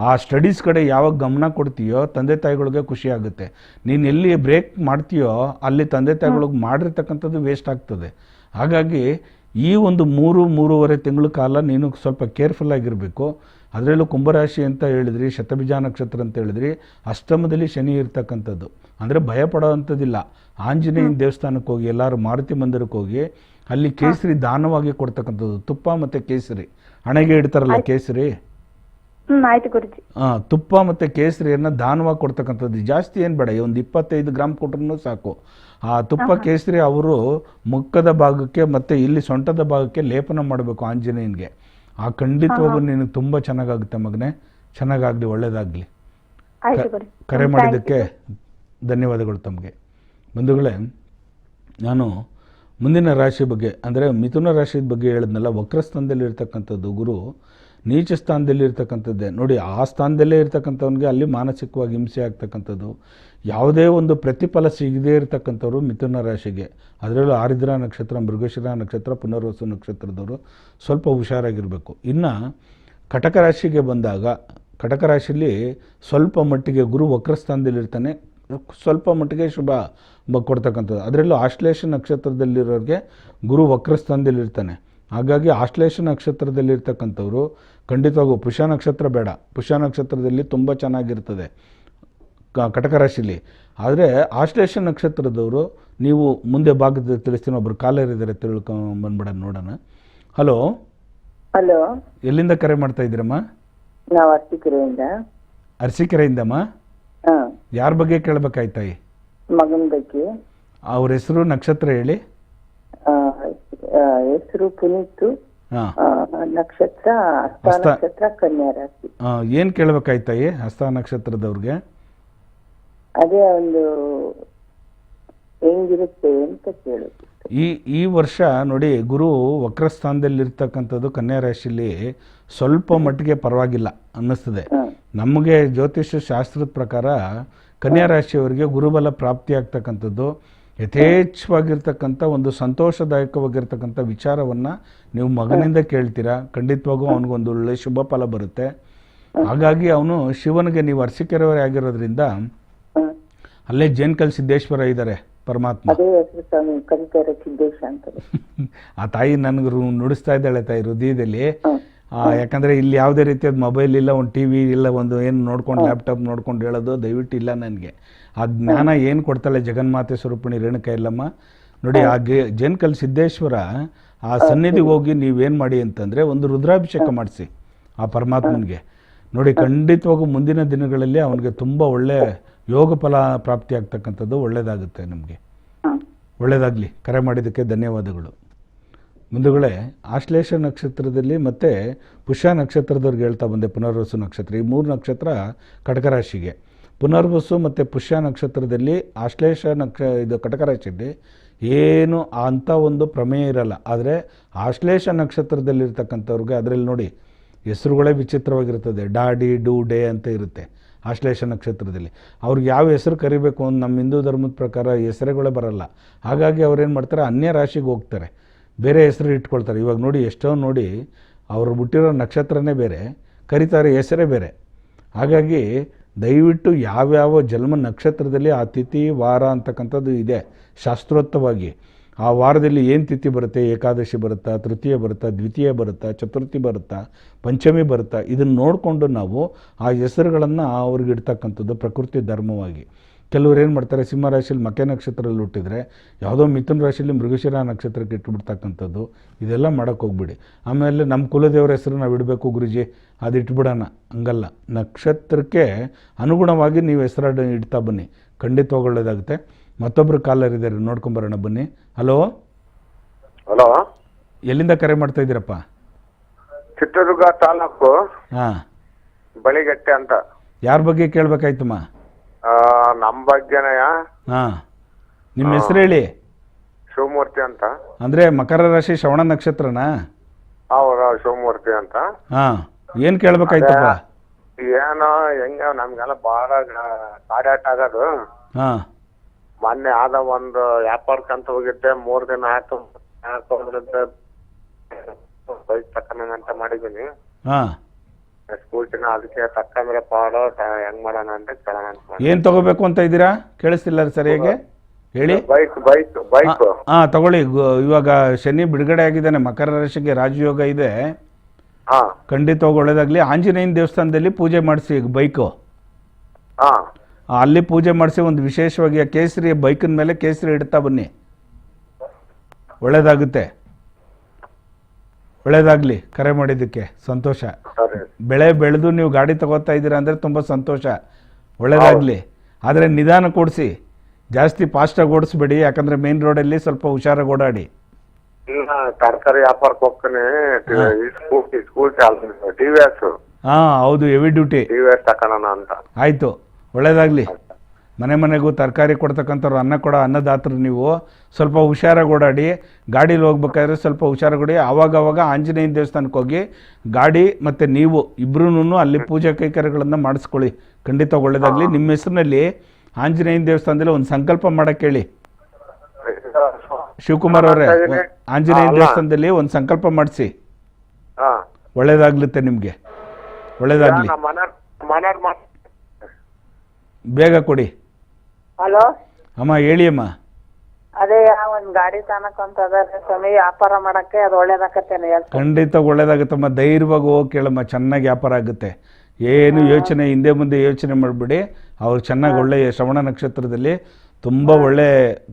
ಆ ಸ್ಟಡೀಸ್ ಕಡೆ ಯಾವಾಗ ಗಮನ ಕೊಡ್ತೀಯೋ ತಂದೆ ತಾಯಿಗಳಿಗೆ ಖುಷಿ ಆಗುತ್ತೆ. ನೀನು ಎಲ್ಲಿ ಬ್ರೇಕ್ ಮಾಡ್ತೀಯೋ ಅಲ್ಲಿ ತಂದೆ ತಾಯಿಗಳಿಗೆ ಮಾಡಿರ್ತಕ್ಕಂಥದ್ದು ವೇಸ್ಟ್ ಆಗ್ತದೆ. ಹಾಗಾಗಿ ಈ ಒಂದು 3-3.5 ತಿಂಗಳ ಕಾಲ ನೀನು ಸ್ವಲ್ಪ ಕೇರ್ಫುಲ್ ಆಗಿರಬೇಕು. ಅದರಲ್ಲೂ ಕುಂಭರಾಶಿ ಅಂತ ಹೇಳಿದ್ರಿ, ಶತಬೀಜ ನಕ್ಷತ್ರ ಅಂತ ಹೇಳಿದ್ರಿ, ಅಷ್ಟಮದಲ್ಲಿ ಶನಿ ಇರ್ತಕ್ಕಂಥದ್ದು. ಅಂದರೆ ಭಯ ಪಡೋವಂಥದ್ದಿಲ್ಲ. ಆಂಜನೇಯನ ದೇವಸ್ಥಾನಕ್ಕೆ ಹೋಗಿ, ಎಲ್ಲರೂ ಮಾರುತಿ ಮಂದಿರಕ್ಕೆ ಹೋಗಿ ಅಲ್ಲಿ ಕೇಸರಿ ದಾನವಾಗಿ ಕೊಡ್ತಕ್ಕಂಥದ್ದು. ತುಪ್ಪ ಮತ್ತು ಕೇಸರಿ ಹಣೆಗೆ ಇಡ್ತಾರಲ್ಲ ಕೇಸರಿ, ಆಯ್ತು ಗುರುಜಿ. ತುಪ್ಪ ಮತ್ತು ಕೇಸರಿಯನ್ನು ದಾನವಾಗಿ ಕೊಡ್ತಕ್ಕಂಥದ್ದು. ಜಾಸ್ತಿ ಏನು ಬೇಡ, ಒಂದು 25 ಗ್ರಾಮ್ ಕೊಟ್ರೂ ಸಾಕು. ಆ ತುಪ್ಪ ಕೇಸರಿ ಅವರು ಮುಖದ ಭಾಗಕ್ಕೆ ಮತ್ತು ಇಲ್ಲಿ ಸೊಂಟದ ಭಾಗಕ್ಕೆ ಲೇಪನ ಮಾಡಬೇಕು ಆಂಜನೇಯನಿಗೆ. ಆ ಖಂಡಿತವಾಗೂ ನಿನಗೆ ತುಂಬ ಚೆನ್ನಾಗಾಗುತ್ತೆ ಮಗನೇ. ಚೆನ್ನಾಗಾಗಲಿ, ಒಳ್ಳೆಯದಾಗಲಿ. ಕರೆ ಮಾಡಿದ್ದಕ್ಕೆ ಧನ್ಯವಾದಗಳು ತಮಗೆ. ಬಂಧುಗಳೇ, ನಾನು ಮುಂದಿನ ರಾಶಿ ಬಗ್ಗೆ ಅಂದರೆ ಮಿಥುನ ರಾಶಿ ಬಗ್ಗೆ ಹೇಳಿದ್ನಲ್ಲ, ವಕ್ರಸ್ಥಾನದಲ್ಲಿ ಇರ್ತಕ್ಕಂಥದ್ದು ಗುರು ನೀಚ ಸ್ಥಾನದಲ್ಲಿ ಇರ್ತಕ್ಕಂಥದ್ದೇ ನೋಡಿ. ಆ ಸ್ಥಾನದಲ್ಲೇ ಇರ್ತಕ್ಕಂಥವ್ನಿಗೆ ಅಲ್ಲಿ ಮಾನಸಿಕವಾಗಿ ಹಿಂಸೆ ಆಗ್ತಕ್ಕಂಥದ್ದು. ಯಾವುದೇ ಒಂದು ಪ್ರತಿಫಲ ಸಿಗದೇ ಇರತಕ್ಕಂಥವ್ರು ಮಿಥುನ ರಾಶಿಗೆ. ಅದರಲ್ಲೂ ಆರಿದ್ರ ನಕ್ಷತ್ರ, ಮೃಗಶಿರ ನಕ್ಷತ್ರ, ಪುನರ್ವಸು ನಕ್ಷತ್ರದವರು ಸ್ವಲ್ಪ ಹುಷಾರಾಗಿರಬೇಕು. ಇನ್ನು ಕಟಕ ರಾಶಿಗೆ ಬಂದಾಗ, ಕಟಕ ರಾಶಿಯಲ್ಲಿ ಸ್ವಲ್ಪ ಮಟ್ಟಿಗೆ ಗುರು ವಕ್ರಸ್ಥಾನದಲ್ಲಿರ್ತಾನೆ, ಸ್ವಲ್ಪ ಮಟ್ಟಿಗೆ ಶುಭ ಕೊಡ್ತಕ್ಕಂಥದ್ದು. ಅದರಲ್ಲೂ ಆಶ್ಲೇಷ ನಕ್ಷತ್ರದಲ್ಲಿರೋರಿಗೆ ಗುರು ವಕ್ರಸ್ಥಾನದಲ್ಲಿರ್ತಾನೆ. ಹಾಗಾಗಿ ಆಶ್ಲೇಷ ನಕ್ಷತ್ರದಲ್ಲಿರ್ತಕ್ಕಂಥವ್ರು ಖಂಡಿತವಾಗೂ, ಪುಷ್ಯ ನಕ್ಷತ್ರ ಬೇಡ, ಪುಷ್ಯ ನಕ್ಷತ್ರದಲ್ಲಿ ತುಂಬ ಚೆನ್ನಾಗಿರ್ತದೆ ಕಟಕ ರಾಶಿಲಿ. ಆದರೆ ಆಶ್ಲೇಷ ನಕ್ಷತ್ರದವರು ನೀವು ಮುಂದೆ ಭಾಗದ ತಿಳಿಸ್ತೀನಿ. ಒಬ್ಬರು ಕಾಲರ್ ಇದ್ದಾರೆ, ತಿಳ್ಕೊಂಬಂದ್ಬಿಡ ನೋಡೋಣ. ಹಲೋ, ಎಲ್ಲಿಂದ ಕರೆ ಮಾಡ್ತಾ ಇದ್ದೀರಮ್ಮ? ನಾವು ಅರಸೀಕೆರೆಯಿಂದ. ಅರಸೀಕೆರೆಯಿಂದಮ್ಮ? ಯಾರ ಬಗ್ಗೆ ಕೇಳಬೇಕಾಯ್ತಾಯಿ? ಮಗನ ಬಗ್ಗೆ. ಅವ್ರ ಹೆಸರು, ನಕ್ಷತ್ರ ಹೇಳಿ. ಹೆಸರು ಪುನೀತ್, ನಕ್ಷತ್ರ ಹಸ್ತ ನಕ್ಷತ್ರ, ಕನ್ಯಾ ರಾಶಿ. ಏನ್ ಕೇಳಬೇಕಾಯ್ತಾಯಿ ಹಸ್ತ ನಕ್ಷತ್ರದವ್ರಿಗೆ? ಅದೇ ಒಂದು ಹೆಂಗಿರುತ್ತೆ ಅಂತ ಕೇಳುದು. ಈ ವರ್ಷ ನೋಡಿ, ಗುರು ವಕ್ರಸ್ಥಾನದಲ್ಲಿರ್ತಕ್ಕಂಥದ್ದು ಕನ್ಯಾ ರಾಶಿಯಲ್ಲಿ ಸ್ವಲ್ಪ ಮಟ್ಟಿಗೆ ಪರವಾಗಿಲ್ಲ ಅನ್ನಿಸ್ತದೆ ನಮಗೆ. ಜ್ಯೋತಿಷ್ಯ ಶಾಸ್ತ್ರದ ಪ್ರಕಾರ ಕನ್ಯಾ ರಾಶಿಯವರಿಗೆ ಗುರುಬಲ ಪ್ರಾಪ್ತಿ ಆಗ್ತಕ್ಕಂಥದ್ದು, ಯಥೇಚ್ಛವಾಗಿರ್ತಕ್ಕಂಥ ಒಂದು ಸಂತೋಷದಾಯಕವಾಗಿರ್ತಕ್ಕಂಥ ವಿಚಾರವನ್ನು ನೀವು ಮಗನಿಂದ ಕೇಳ್ತೀರಾ. ಖಂಡಿತವಾಗೂ ಅವನಿಗೊಂದು ಒಳ್ಳೆ ಶುಭ ಫಲ ಬರುತ್ತೆ. ಹಾಗಾಗಿ ಅವನು ಶಿವನಿಗೆ, ನೀವು ಅರಸೀಕೆರೆಯವರೇ ಆಗಿರೋದ್ರಿಂದ ಅಲ್ಲೇ ಜೇನ್ಕಲ್ ಸಿದ್ದೇಶ್ವರ ಇದ್ದಾರೆ ಪರಮಾತ್ಮ. ಆ ತಾಯಿ ನನಗೆ ನುಡಿಸ್ತಾ ಇದ್ದಾಳೆ ತಾಯಿ ಹೃದಯದಲ್ಲಿ. ಯಾಕಂದರೆ ಇಲ್ಲಿ ಯಾವುದೇ ರೀತಿಯಾದ ಮೊಬೈಲ್ ಇಲ್ಲ, ಒಂದು ಟಿ ವಿ ಇಲ್ಲ, ಒಂದು ಏನು ನೋಡ್ಕೊಂಡು ಲ್ಯಾಪ್ಟಾಪ್ ನೋಡ್ಕೊಂಡು ಹೇಳೋದು ದಯವಿಟ್ಟು ಇಲ್ಲ ನನಗೆ. ಆ ಜ್ಞಾನ ಏನು ಕೊಡ್ತಾಳೆ ಜಗನ್ಮಾತೆ ಸ್ವರೂಪಿಣಿ ರೇಣುಕಾ ಎಲ್ಲಮ್ಮ ನೋಡಿ. ಆ ಜೇನ್ಕಲ್ ಸಿದ್ದೇಶ್ವರ ಆ ಸನ್ನಿಧಿಗೆ ಹೋಗಿ ನೀವೇನು ಮಾಡಿ ಅಂತಂದರೆ ಒಂದು ರುದ್ರಾಭಿಷೇಕ ಮಾಡಿಸಿ ಆ ಪರಮಾತ್ಮನಿಗೆ ನೋಡಿ. ಖಂಡಿತವಾಗೂ ಮುಂದಿನ ದಿನಗಳಲ್ಲಿ ಅವನಿಗೆ ತುಂಬ ಒಳ್ಳೆ ಯೋಗ ಫಲ ಪ್ರಾಪ್ತಿ ಆಗ್ತಕ್ಕಂಥದ್ದು ಒಳ್ಳೆಯದಾಗುತ್ತೆ ನಿಮಗೆ. ಒಳ್ಳೆಯದಾಗಲಿ. ಕರೆ ಮಾಡಿದ್ದಕ್ಕೆ ಧನ್ಯವಾದಗಳು. ಮುಂದುಗಳೇ, ಆಶ್ಲೇಷ ನಕ್ಷತ್ರದಲ್ಲಿ ಮತ್ತು ಪುಷ್ಯ ನಕ್ಷತ್ರದವ್ರಿಗೆ ಹೇಳ್ತಾ ಬಂದೆ, ಪುನರ್ವಸು ನಕ್ಷತ್ರ, ಈ 3 ನಕ್ಷತ್ರ ಕಟಕ ರಾಶಿಗೆ. ಪುನರ್ವಸು ಮತ್ತು ಪುಷ್ಯ ನಕ್ಷತ್ರದಲ್ಲಿ ಆಶ್ಲೇಷ ಇದು ಕಟಕ ರಾಶಿಯಲ್ಲಿ ಏನು ಅಂಥ ಒಂದು ಪ್ರಮೇಯ ಇರಲ್ಲ. ಆದರೆ ಆಶ್ಲೇಷ ನಕ್ಷತ್ರದಲ್ಲಿರ್ತಕ್ಕಂಥವ್ರಿಗೆ ಅದರಲ್ಲಿ ನೋಡಿ ಹೆಸರುಗಳೇ ವಿಚಿತ್ರವಾಗಿರ್ತದೆ. ಡಾಡಿ, ಡೂ, ಡೇ ಅಂತ ಇರುತ್ತೆ ಆಶ್ಲೇಷ ನಕ್ಷತ್ರದಲ್ಲಿ. ಅವ್ರಿಗೆ ಯಾವ ಹೆಸರು ಕರಿಬೇಕು ಅಂತ ನಮ್ಮ ಹಿಂದೂ ಧರ್ಮದ ಪ್ರಕಾರ ಹೆಸರುಗಳೇ ಬರಲ್ಲ. ಹಾಗಾಗಿ ಅವ್ರೇನು ಮಾಡ್ತಾರೆ, ಅನ್ಯ ರಾಶಿಗೆ ಹೋಗ್ತಾರೆ, ಬೇರೆ ಹೆಸರು ಇಟ್ಕೊಳ್ತಾರೆ. ಇವಾಗ ನೋಡಿ, ಎಷ್ಟೋ ನೋಡಿ ಅವರು ಹುಟ್ಟಿರೋ ನಕ್ಷತ್ರನೇ ಬೇರೆ, ಕರೀತಾರೆ ಹೆಸರೇ ಬೇರೆ. ಹಾಗಾಗಿ ದಯವಿಟ್ಟು ಯಾವ್ಯಾವ ಜನ್ಮ ನಕ್ಷತ್ರದಲ್ಲಿ ಆ ತಿಥಿ ವಾರ ಅಂತಕ್ಕಂಥದ್ದು ಇದೆ ಶಾಸ್ತ್ರೋಕ್ತವಾಗಿ. ಆ ವಾರದಲ್ಲಿ ಏನು ತಿಥಿ ಬರುತ್ತೆ, ಏಕಾದಶಿ ಬರುತ್ತಾ, ತೃತೀಯ ಬರುತ್ತಾ, ದ್ವಿತೀಯ ಬರುತ್ತಾ, ಚತುರ್ಥಿ ಬರುತ್ತಾ, ಪಂಚಮಿ ಬರುತ್ತಾ, ಇದನ್ನು ನೋಡಿಕೊಂಡು ನಾವು ಆ ಹೆಸರುಗಳನ್ನು ಅವ್ರಿಗೆ ಇಡ್ತಕ್ಕಂಥದ್ದು ಪ್ರಕೃತಿ ಧರ್ಮವಾಗಿ. ಕೆಲವ್ರು ಏನು ಮಾಡ್ತಾರೆ, ಸಿಂಹರಾಶಿಯಲ್ಲಿ ಮಕೆ ನಕ್ಷತ್ರದಲ್ಲಿ ಹುಟ್ಟಿದರೆ ಯಾವುದೋ ಮಿಥುನ ರಾಶಿಯಲ್ಲಿ ಮೃಗಶಿರ ನಕ್ಷತ್ರಕ್ಕೆ ಇಟ್ಬಿಡ್ತಕ್ಕಂಥದ್ದು, ಇದೆಲ್ಲ ಮಾಡೋಕ್ಕೆ ಹೋಗ್ಬಿಡಿ. ಆಮೇಲೆ ನಮ್ಮ ಕುಲದೇವರ ಹೆಸರು ನಾವು ಇಡಬೇಕು ಗುರುಜಿ, ಅದು ಇಟ್ಬಿಡೋಣ, ಹಂಗಲ್ಲ. ನಕ್ಷತ್ರಕ್ಕೆ ಅನುಗುಣವಾಗಿ ನೀವು ಹೆಸರು ಇಡ್ತಾ ಬನ್ನಿ, ಖಂಡಿತವಾಗಿ ಒಳ್ಳೆಯದಾಗುತ್ತೆ. ಮತ್ತೊಬ್ಬರು ಕಾಲರ್ ಇದ್ದಾರೆ, ನೋಡ್ಕೊಂಬರೋಣ ಬನ್ನಿ. ಹಲೋ ಹಲೋ, ಎಲ್ಲಿಂದ ಕರೆ ಮಾಡ್ತಾ ಇದ್ದೀರಪ್ಪ? ಚಿತ್ರದುರ್ಗ ತಾಲೂಕು ಹಾಂ, ಬಳಿಗಟ್ಟೆ ಅಂತ. ಯಾರ ಬಗ್ಗೆ ಕೇಳಬೇಕಾಯ್ತಮ್ಮ? ನಮ್ಮ ಬಗ್ಗೆನೆಯ. ಹಾಂ, ನಿಮ್ಮ ಹೆಸರು ಹೇಳಿ. ಶಿವಮೂರ್ತಿ ಅಂತ. ಅಂದರೆ ಮಕರ ರಾಶಿ ಶ್ರವಣ ನಕ್ಷತ್ರನಾ? ಹೌದಾ, ಶಿವಮೂರ್ತಿ ಅಂತ. ಹಾಂ, ಏನು ಕೇಳಬೇಕಾಯ್ತಪ್ಪ? ಏನೋ ಹೆಂಗ ನಮ್ಗೆಲ್ಲ ಬಹಳ ಕಾಡಾಟ ಆಗೋದು. ಹಾಂ, ಮೊನ್ನೆ ಆದ ಒಂದು ವ್ಯಾಪಾರಕ್ಕಂತ ಹೋಗಿದ್ದೆ, 3 ದಿನ ಆಯ್ತು. ಬೈಕ್ ತಕ್ಕಂತ ಮಾಡಿದ್ದೀನಿ. ಹಾಂ, ಸ್ಕೂಟಿನ, ಅದಕ್ಕೆ ತಕ್ಕಂದ್ರೆ ಪಾಡು ಹೆಂಗ್ ಮಾಡೋಣ ಅಂತ ಕೇಳೋಣ ಅಂತ. ಏನು ತಗೋಬೇಕು ಅಂತ ಇದ್ದೀರಾ? ಕೇಳಿಸ್ತಿಲ್ಲ ಸರಿಯಾಗಿ ಹೇಳಿ. ಬೈಕ್ ಬೈಕ್ ಬೈಕ್ ಹಾಂ, ತಗೊಳ್ಳಿ. ಇವಾಗ ಶನಿ ಬಿಡುಗಡೆ ಆಗಿದ್ದಾನೆ, ಮಕರ ರಾಶಿಗೆ ರಾಜಯೋಗ ಇದೆ. ಹಾ ಖಂಡಿತವಾಗಿ ಒಳ್ಳೇದಾಗಲಿ. ಆಂಜನೇಯನ ದೇವಸ್ಥಾನದಲ್ಲಿ ಪೂಜೆ ಮಾಡಿಸಿ ಬೈಕು. ಹಾ ಅಲ್ಲಿ ಪೂಜೆ ಮಾಡಿಸಿ ಒಂದು ವಿಶೇಷವಾಗಿ ಕೇಸರಿ ಬೈಕಿನ ಮೇಲೆ ಕೇಸರಿ ಇಡ್ತಾ ಬನ್ನಿ, ಒಳ್ಳೇದಾಗುತ್ತೆ. ಒಳ್ಳೇದಾಗಲಿ. ಕರೆ ಮಾಡಿದ್ದಕ್ಕೆ ಸಂತೋಷ. ಸರಿ. ಬೆಳೆ ಬೆಳೆದು ನೀವು ಗಾಡಿ ತಗೋತಾ ಇದ್ದೀರಾ ಅಂದರೆ ತುಂಬ ಸಂತೋಷ, ಒಳ್ಳೇದಾಗಲಿ. ಆದರೆ ನಿಧಾನ ಕೊಡಿಸಿ, ಜಾಸ್ತಿ ಫಾಸ್ಟಾಗಿ ಓಡಿಸ್ಬೇಡಿ, ಯಾಕಂದರೆ ಮೇನ್ ರೋಡಲ್ಲಿ ಸ್ವಲ್ಪ ಹುಷಾರಾಗಿ ಓಡಾಡಿ. ಇಲ್ಲ, ತರಕಾರಿ ವ್ಯಾಪಾರಕ್ಕೆ ಹೋಗ್ತೀನಿ. School TVS. ಹಾಂ, ಹೌದು, ಹೆವಿ ಡ್ಯೂಟಿ. TVS ತಕೊಳ್ಳೋಣ ಅಂತ. ಆಯಿತು, ಒಳ್ಳೇದಾಗಲಿ. ಮನೆ ಮನೆಗೂ ತರಕಾರಿ ಕೊಡ್ತಕ್ಕಂಥವ್ರು, ಅನ್ನ ಕೊಡೋ ಅನ್ನದಾತರು ನೀವು. ಸ್ವಲ್ಪ ಹುಷಾರಾಗಿ ಓಡಾಡಿ, ಗಾಡೀಲಿ ಹೋಗ್ಬೇಕಾದ್ರೆ ಸ್ವಲ್ಪ ಹುಷಾರಾಗಿ. ಆವಾಗವಾಗ ಆಂಜನೇಯನ ದೇವಸ್ಥಾನಕ್ಕೆ ಹೋಗಿ ಗಾಡಿ ಮತ್ತು ನೀವು ಇಬ್ಬರೂ ಅಲ್ಲಿ ಪೂಜಾ ಕೈಕರ್ಯಗಳನ್ನು ಮಾಡಿಸ್ಕೊಳ್ಳಿ, ಖಂಡಿತ ಒಳ್ಳೇದಾಗಲಿ. ನಿಮ್ಮ ಹೆಸರಿನಲ್ಲಿ ಆಂಜನೇಯನ ದೇವಸ್ಥಾನದಲ್ಲಿ ಒಂದು ಸಂಕಲ್ಪ ಮಾಡೋಕ್ಕೆ ಹೇಳಿ. ಶಿವಕುಮಾರ್ ಅವರೇ, ಆಂಜನೇಯನ ದೇವಸ್ಥಾನದಲ್ಲಿ ಒಂದು ಸಂಕಲ್ಪ ಮಾಡಿಸಿ, ಒಳ್ಳೇದಾಗ್ಲುತ್ತೆ ನಿಮಗೆ, ಒಳ್ಳೇದಾಗಲಿ. ಬೇಗ ಕೊಡಿ. ಹಲೋ, ಅಮ್ಮ ಹೇಳಿ ಅಮ್ಮ. ಅದೇ ಒಂದ್ ಗಾಡಿ ತಾನಕ್ಕಂತ ಸ್ವಾಮಿ, ವ್ಯಾಪಾರ ಮಾಡಕ್ಕೆ ಅದು ಒಳ್ಳೇದಾಕತ್ತೇನೆ. ಖಂಡಿತ ಒಳ್ಳೇದಾಗುತ್ತಮ್ಮ, ಧೈರ್ಯವಾಗಿ ಹೋಗಿ ಕೇಳಮ್ಮ, ಚೆನ್ನಾಗಿ ವ್ಯಾಪಾರ ಆಗುತ್ತೆ. ಏನು ಯೋಚನೆ ಹಿಂದೆ ಮುಂದೆ ಯೋಚನೆ ಮಾಡಿಬಿಡಿ. ಅವ್ರು ಚೆನ್ನಾಗಿ ಒಳ್ಳೆಯ ಶ್ರವಣ ನಕ್ಷತ್ರದಲ್ಲಿ ತುಂಬ ಒಳ್ಳೆ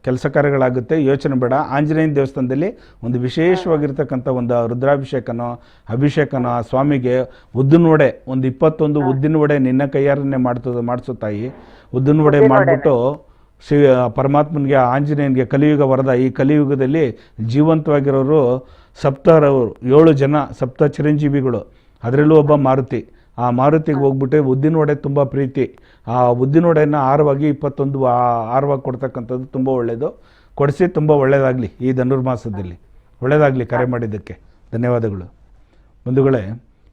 ಕೆಲಸ ಕಾರ್ಯಗಳಾಗುತ್ತೆ, ಯೋಚನೆ ಬೇಡ. ಆಂಜನೇಯನ ದೇವಸ್ಥಾನದಲ್ಲಿ ಒಂದು ವಿಶೇಷವಾಗಿರ್ತಕ್ಕಂಥ ಒಂದು ರುದ್ರಾಭಿಷೇಕನೋ ಅಭಿಷೇಕನೋ, ಸ್ವಾಮಿಗೆ ಉದ್ದಿನ ವಡೆ ಒಂದು 21 ಉದ್ದಿನ ವಡೆ ನಿನ್ನ ಕೈಯಾರನ್ನೇ ಮಾಡಿಸೋ ತಾಯಿ. ಉದ್ದಿನ ವಡೆ ಮಾಡಿಬಿಟ್ಟು ಪರಮಾತ್ಮನಿಗೆ, ಆಂಜನೇಯನಿಗೆ, ಕಲಿಯುಗ ವರದ. ಈ ಕಲಿಯುಗದಲ್ಲಿ ಜೀವಂತವಾಗಿರೋರು 7 ಜನ ಸಪ್ತ ಚಿರಂಜೀವಿಗಳು, ಅದರಲ್ಲೂ ಒಬ್ಬ ಮಾರುತಿ. ಆ ಮಾರುತಿಗೆ ಹೋಗ್ಬಿಟ್ಟು ಉದ್ದಿನ ವಡೆ ತುಂಬ ಪ್ರೀತಿ. ಆ ಉದ್ದಿನ ವಡೆಯನ್ನು 21 ಆರವಾಗಿ ಕೊಡ್ತಕ್ಕಂಥದ್ದು ತುಂಬ ಒಳ್ಳೆಯದು. ಕೊಡಿಸಿ, ತುಂಬ ಒಳ್ಳೆಯದಾಗಲಿ ಈ ಧನುರ್ಮಾಸದಲ್ಲಿ, ಒಳ್ಳೆಯದಾಗಲಿ. ಕರೆ ಮಾಡಿದ್ದಕ್ಕೆ ಧನ್ಯವಾದಗಳು ಬಂಧುಗಳೇ.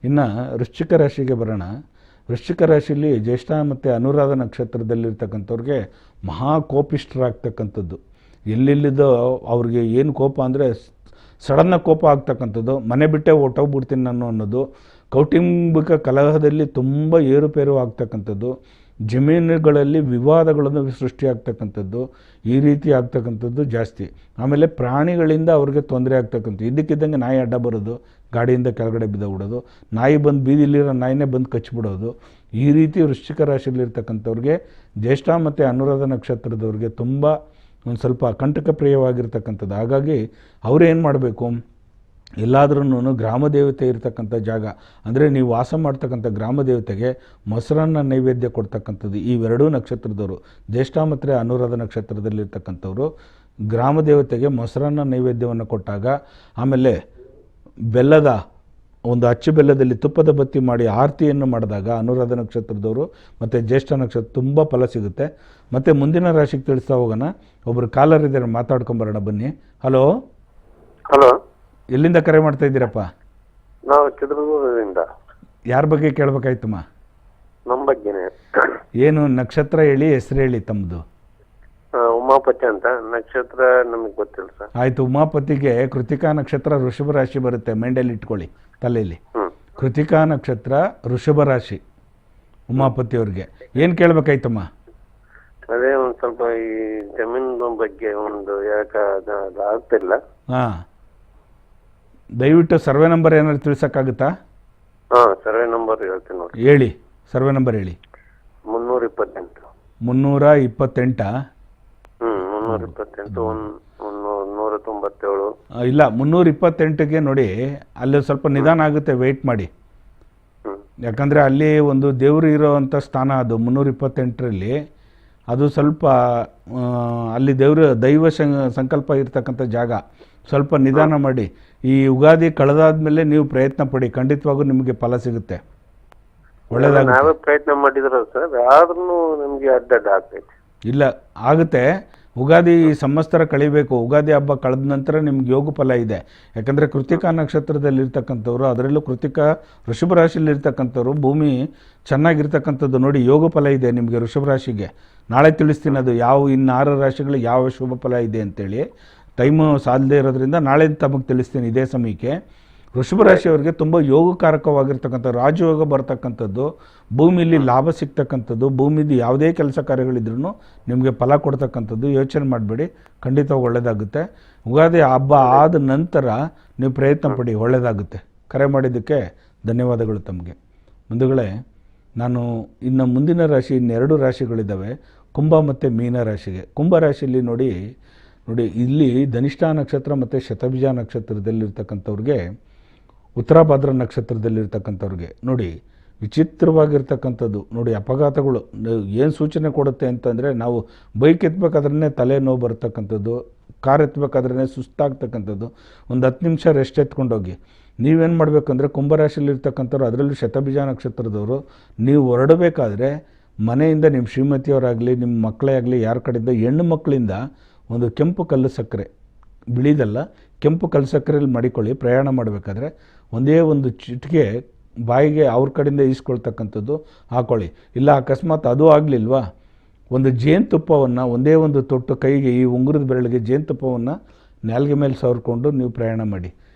ಇನ್ನು ವೃಶ್ಚಿಕ ರಾಶಿಗೆ ಬರೋಣ. ವೃಶ್ಚಿಕ ರಾಶಿಯಲ್ಲಿ ಜ್ಯೇಷ್ಠ ಮತ್ತು ಅನುರಾಧ ನಕ್ಷತ್ರದಲ್ಲಿರ್ತಕ್ಕಂಥವ್ರಿಗೆ ಮಹಾ ಕೋಪಿಷ್ಠರಾಗ್ತಕ್ಕಂಥದ್ದು. ಎಲ್ಲೆಲ್ಲಿದ್ದೋ ಅವ್ರಿಗೆ ಏನು ಕೋಪ ಅಂದರೆ ಸಡನ್ನಾಗಿ ಕೋಪ ಆಗ್ತಕ್ಕಂಥದ್ದು, ಮನೆ ಬಿಟ್ಟೇ ಹೊಟ್ಟೋಗ್ಬಿಡ್ತೀನಿ ನಾನು ಅನ್ನೋದು. ಕೌಟುಂಬಿಕ ಕಲಹದಲ್ಲಿ ತುಂಬ ಏರುಪೇರು ಆಗ್ತಕ್ಕಂಥದ್ದು, ಜಮೀನುಗಳಲ್ಲಿ ವಿವಾದಗಳನ್ನು ಸೃಷ್ಟಿಯಾಗ್ತಕ್ಕಂಥದ್ದು, ಈ ರೀತಿ ಆಗ್ತಕ್ಕಂಥದ್ದು ಜಾಸ್ತಿ. ಆಮೇಲೆ ಪ್ರಾಣಿಗಳಿಂದ ಅವ್ರಿಗೆ ತೊಂದರೆ ಆಗ್ತಕ್ಕಂಥದ್ದು. ಇದ್ದಕ್ಕಿದ್ದಂಗೆ ನಾಯಿ ಅಡ್ಡ ಬರೋದು, ಗಾಡಿಯಿಂದ ಕೆಳಗಡೆ ಬಿದ್ದೋಗ್ಬಿಡೋದು, ನಾಯಿ ಬಂದು ಬೀದಿಲಿರೋ ನಾಯಿನೇ ಬಂದು ಕಚ್ಚಿಬಿಡೋದು. ಈ ರೀತಿ ವೃಶ್ಚಿಕ ರಾಶಿಯಲ್ಲಿರ್ತಕ್ಕಂಥವ್ರಿಗೆ ಜ್ಯೇಷ್ಠ ಮತ್ತು ಅನುರಾಧ ನಕ್ಷತ್ರದವ್ರಿಗೆ ತುಂಬ ಒಂದು ಸ್ವಲ್ಪ ಕಂಟಕಪ್ರಿಯವಾಗಿರ್ತಕ್ಕಂಥದ್ದು. ಹಾಗಾಗಿ ಅವರೇನು ಮಾಡಬೇಕು, ಎಲ್ಲಾದ್ರೂ ಗ್ರಾಮ ದೇವತೆ ಇರತಕ್ಕಂಥ ಜಾಗ, ಅಂದರೆ ನೀವು ವಾಸ ಮಾಡ್ತಕ್ಕಂಥ ಗ್ರಾಮ ದೇವತೆಗೆ ಮೊಸರನ್ನ ನೈವೇದ್ಯ ಕೊಡ್ತಕ್ಕಂಥದ್ದು. ಇವೆರಡೂ ನಕ್ಷತ್ರದವರು, ಜ್ಯೇಷ್ಠ ಮತ್ತು ಅನುರಾಧ ನಕ್ಷತ್ರದಲ್ಲಿರ್ತಕ್ಕಂಥವ್ರು ಗ್ರಾಮ ದೇವತೆಗೆ ಮೊಸರನ್ನ ನೈವೇದ್ಯವನ್ನು ಕೊಟ್ಟಾಗ, ಆಮೇಲೆ ಬೆಲ್ಲದ ಒಂದು ಅಚ್ಚು ಬೆಲ್ಲದಲ್ಲಿ ತುಪ್ಪದ ಬತ್ತಿ ಮಾಡಿ ಆರತಿಯನ್ನು ಮಾಡಿದಾಗ ಅನುರಾಧ ನಕ್ಷತ್ರದವರು ಮತ್ತು ಜ್ಯೇಷ್ಠ ನಕ್ಷತ್ರ ತುಂಬ ಫಲ ಸಿಗುತ್ತೆ. ಮತ್ತು ಮುಂದಿನ ರಾಶಿಗೆ ತಿಳಿಸ್ತಾ ಹೋಗೋಣ. ಒಬ್ಬರು ಕಾಲರ್ ಇದ್ದಾರೆ, ಮಾತಾಡ್ಕೊಂಬರೋಣ ಬನ್ನಿ. ಹಲೋ ಹಲೋ, ಎಲ್ಲಿಂದ ಕರೆ ಮಾಡ್ತಾ ಇದ್ದೀರಪ್ಪ? ನಾವು ಚಿತ್ರದುರ್ಗದಿಂದ. ಯಾರ ಬಗ್ಗೆ ಕೇಳಬೇಕಾಯ್ತಮ್ಮ? ನಮ್ಮ ಬಗ್ಗೆನೇ. ಏನು ನಕ್ಷತ್ರ ಹೇಳಿ, ಹೆಸರು ಹೇಳಿ ತಮ್ಮದು. ಉಮಾಪತಿ ಅಂತ. ನಕ್ಷತ್ರ ನಮಗೆ ಗೊತ್ತಿಲ್ಲ ಸರ್. ಆಯಿತು. ಉಮಾಪತಿಗೆ ಕೃತಿಕಾ ನಕ್ಷತ್ರ ವೃಷಭ ರಾಶಿ ಬರುತ್ತೆ, ಮೈಂಡಲ್ಲಿ ಇಟ್ಕೊಳ್ಳಿ ತಲೆಯಲ್ಲಿ. ಕೃತಿಕಾ ನಕ್ಷತ್ರ ವೃಷಭ ರಾಶಿ ಉಮಾಪತಿಯವ್ರಿಗೆ ಏನು ಕೇಳಬೇಕಾಯ್ತಮ್ಮ? ಅದೇ ಒಂದ್ ಸ್ವಲ್ಪ ಈ ಜಮೀನು ಬಗ್ಗೆ ಒಂದು ಅದು ಆಗ್ತಿಲ್ಲ. ಹಾಂ, ದಯವಿಟ್ಟು ಸರ್ವೆ ನಂಬರ್ ಏನಾದ್ರು ತಿಳಿಸೋಕ್ಕಾಗುತ್ತಾ? ಹಾ, ಸರ್ವೆ ನಂಬರ್ ಹೇಳ್ತೀನಿ ನೋಡಿ. ಹೇಳಿ, ಸರ್ವೆ ನಂಬರ್ ಹೇಳಿ. 328. 328. 328 197. ಇಲ್ಲ, 328ಗೆ ನೋಡಿ, ಅಲ್ಲಿ ಸ್ವಲ್ಪ ನಿಧಾನ ಆಗುತ್ತೆ, ವೆಯ್ಟ್ ಮಾಡಿ. ಯಾಕಂದರೆ ಅಲ್ಲಿ ಒಂದು ದೇವರು ಇರೋವಂಥ ಸ್ಥಾನ ಅದು 328ರಲ್ಲಿ. ಅದು ಸ್ವಲ್ಪ ಅಲ್ಲಿ ದೈವ ಸಂಕಲ್ಪ ಇರ್ತಕ್ಕಂಥ ಜಾಗ. ಸ್ವಲ್ಪ ನಿಧಾನ ಮಾಡಿ. ಈ ಯುಗಾದಿ ಕಳೆದಾದ್ಮೇಲೆ ನೀವು ಪ್ರಯತ್ನ ಪಡಿ, ಖಂಡಿತವಾಗೂ ನಿಮಗೆ ಫಲ ಸಿಗುತ್ತೆ, ಒಳ್ಳೆಯದಾಗುತ್ತೆ. ನಾವೇ ಪ್ರಯತ್ನ ಮಾಡಿದ್ರು ಸರ್, ಆದ್ರೂ ನಮಗೆ ಅಡ್ಡ ಆಗ್ತೈತೆ. ಇಲ್ಲ, ಆಗುತ್ತೆ. ಉಗಾದಿ ಸಂವತ್ಸರ ಕಳಿಬೇಕು. ಉಗಾದಿ ಹಬ್ಬ ಕಳೆದ ನಂತರ ನಿಮ್ಗೆ ಯೋಗ ಫಲ ಇದೆ. ಯಾಕಂದರೆ ಕೃತಿಕಾ ನಕ್ಷತ್ರದಲ್ಲಿರ್ತಕ್ಕಂಥವ್ರು, ಅದರಲ್ಲೂ ಕೃತಿಕಾ ವೃಷಭ ರಾಶಿಯಲ್ಲಿರ್ತಕ್ಕಂಥವ್ರು, ಭೂಮಿ ಚೆನ್ನಾಗಿರ್ತಕ್ಕಂಥದ್ದು ನೋಡಿ, ಯೋಗ ಫಲ ಇದೆ ನಿಮಗೆ ವೃಷಭ ರಾಶಿಗೆ. ನಾಳೆ ತಿಳಿಸ್ತೀನಿ ಅದು ಇನ್ನು 6 ರಾಶಿಗಳಿಗೆ ಯಾವ ಶುಭ ಫಲ ಇದೆ ಅಂತೇಳಿ. ಟೈಮು ಸಾಲದೇ ಇರೋದ್ರಿಂದ ನಾಳೆ ತಮಗೆ ತಿಳಿಸ್ತೀನಿ ಇದೇ ಸಮಯಕ್ಕೆ. ವೃಷಭ ರಾಶಿಯವರಿಗೆ ತುಂಬ ಯೋಗಕಾರಕವಾಗಿರ್ತಕ್ಕಂಥ ರಾಜಯೋಗ ಬರ್ತಕ್ಕಂಥದ್ದು, ಭೂಮಿಯಲ್ಲಿ ಲಾಭ ಸಿಗ್ತಕ್ಕಂಥದ್ದು, ಭೂಮಿದು ಯಾವುದೇ ಕೆಲಸ ಕಾರ್ಯಗಳಿದ್ರೂ ನಿಮಗೆ ಫಲ ಕೊಡ್ತಕ್ಕಂಥದ್ದು. ಯೋಚನೆ ಮಾಡಬೇಡಿ, ಖಂಡಿತವಾಗಿ ಒಳ್ಳೆಯದಾಗುತ್ತೆ. ಉಗಾದಿ ಹಬ್ಬ ಆದ ನಂತರ ನೀವು ಪ್ರಯತ್ನ ಪಡಿ, ಒಳ್ಳೆಯದಾಗುತ್ತೆ. ಕರೆ ಮಾಡಿದ್ದಕ್ಕೆ ಧನ್ಯವಾದಗಳು ತಮಗೆ. ಬಂಧುಗಳೇ, ನಾನು ಇನ್ನು ಮುಂದಿನ ರಾಶಿ ಇನ್ನೆರಡು ರಾಶಿಗಳಿದ್ದಾವೆ, ಕುಂಭ ಮತ್ತು ಮೀನ ರಾಶಿಗೆ. ಕುಂಭ ರಾಶಿಯಲ್ಲಿ ನೋಡಿ ಇಲ್ಲಿ ಧನಿಷ್ಠ ನಕ್ಷತ್ರ ಮತ್ತು ಶತಭಿಜ ನಕ್ಷತ್ರದಲ್ಲಿರ್ತಕ್ಕಂಥವ್ರಿಗೆ, ಉತ್ತರಾಭಾದ್ರ ನಕ್ಷತ್ರದಲ್ಲಿರ್ತಕ್ಕಂಥವ್ರಿಗೆ ನೋಡಿ ವಿಚಿತ್ರವಾಗಿರ್ತಕ್ಕಂಥದ್ದು. ನೋಡಿ, ಅಪಘಾತಗಳು ಏನು ಸೂಚನೆ ಕೊಡುತ್ತೆ ಅಂತಂದರೆ, ನಾವು ಬೈಕ್ ಎತ್ತಬೇಕಾದ್ರೇ ತಲೆ ನೋವು ಬರ್ತಕ್ಕಂಥದ್ದು, ಕಾರ್ ಎತ್ತಬೇಕಾದ್ರೇ ಸುಸ್ತಾಗ್ತಕ್ಕಂಥದ್ದು. ಒಂದು 10 ನಿಮಿಷ ರೆಸ್ಟ್ ಎತ್ಕೊಂಡೋಗಿ. ನೀವೇನು ಮಾಡಬೇಕಂದ್ರೆ, ಕುಂಭರಾಶಿಯಲ್ಲಿರ್ತಕ್ಕಂಥವ್ರು, ಅದರಲ್ಲೂ ಶತಭಿಜ ನಕ್ಷತ್ರದವರು, ನೀವು ಹೊರಡಬೇಕಾದ್ರೆ ಮನೆಯಿಂದ ನಿಮ್ಮ ಶ್ರೀಮತಿಯವರಾಗಲಿ, ನಿಮ್ಮ ಮಕ್ಕಳೇ ಆಗಲಿ, ಯಾರ ಕಡೆಯಿಂದ ಹೆಣ್ಣು ಮಕ್ಕಳಿಂದ ಒಂದು ಕೆಂಪು ಕಲ್ಲು ಸಕ್ಕರೆ, ಬಿಳಿದಲ್ಲ ಕೆಂಪು ಕಲ್ಲು ಸಕ್ಕರೆಯಲ್ಲಿ ಮಡಿಕೊಳ್ಳಿ. ಪ್ರಯಾಣ ಮಾಡಬೇಕಾದ್ರೆ ಒಂದೇ ಒಂದು ಚಿಟಿಕೆ ಬಾಯಿಗೆ ಅವ್ರ ಕಡೆಯಿಂದ ಈಸ್ಕೊಳ್ತಕ್ಕಂಥದ್ದು ಹಾಕೊಳ್ಳಿ. ಇಲ್ಲ ಅಕಸ್ಮಾತ್ ಅದು ಆಗಲಿಲ್ವಾ, ಒಂದು ಜೇನುತುಪ್ಪವನ್ನು ಒಂದೇ ಒಂದು ತೊಟ್ಟು ಕೈಗೆ, ಈ ಉಂಗುರದ ಬೆರಳಿಗೆ ಜೇನುತುಪ್ಪವನ್ನು ನಾಲ್ಗೆ ಮೇಲೆ ಸವರ್ಕೊಂಡು ನೀವು ಪ್ರಯಾಣ ಮಾಡಿ.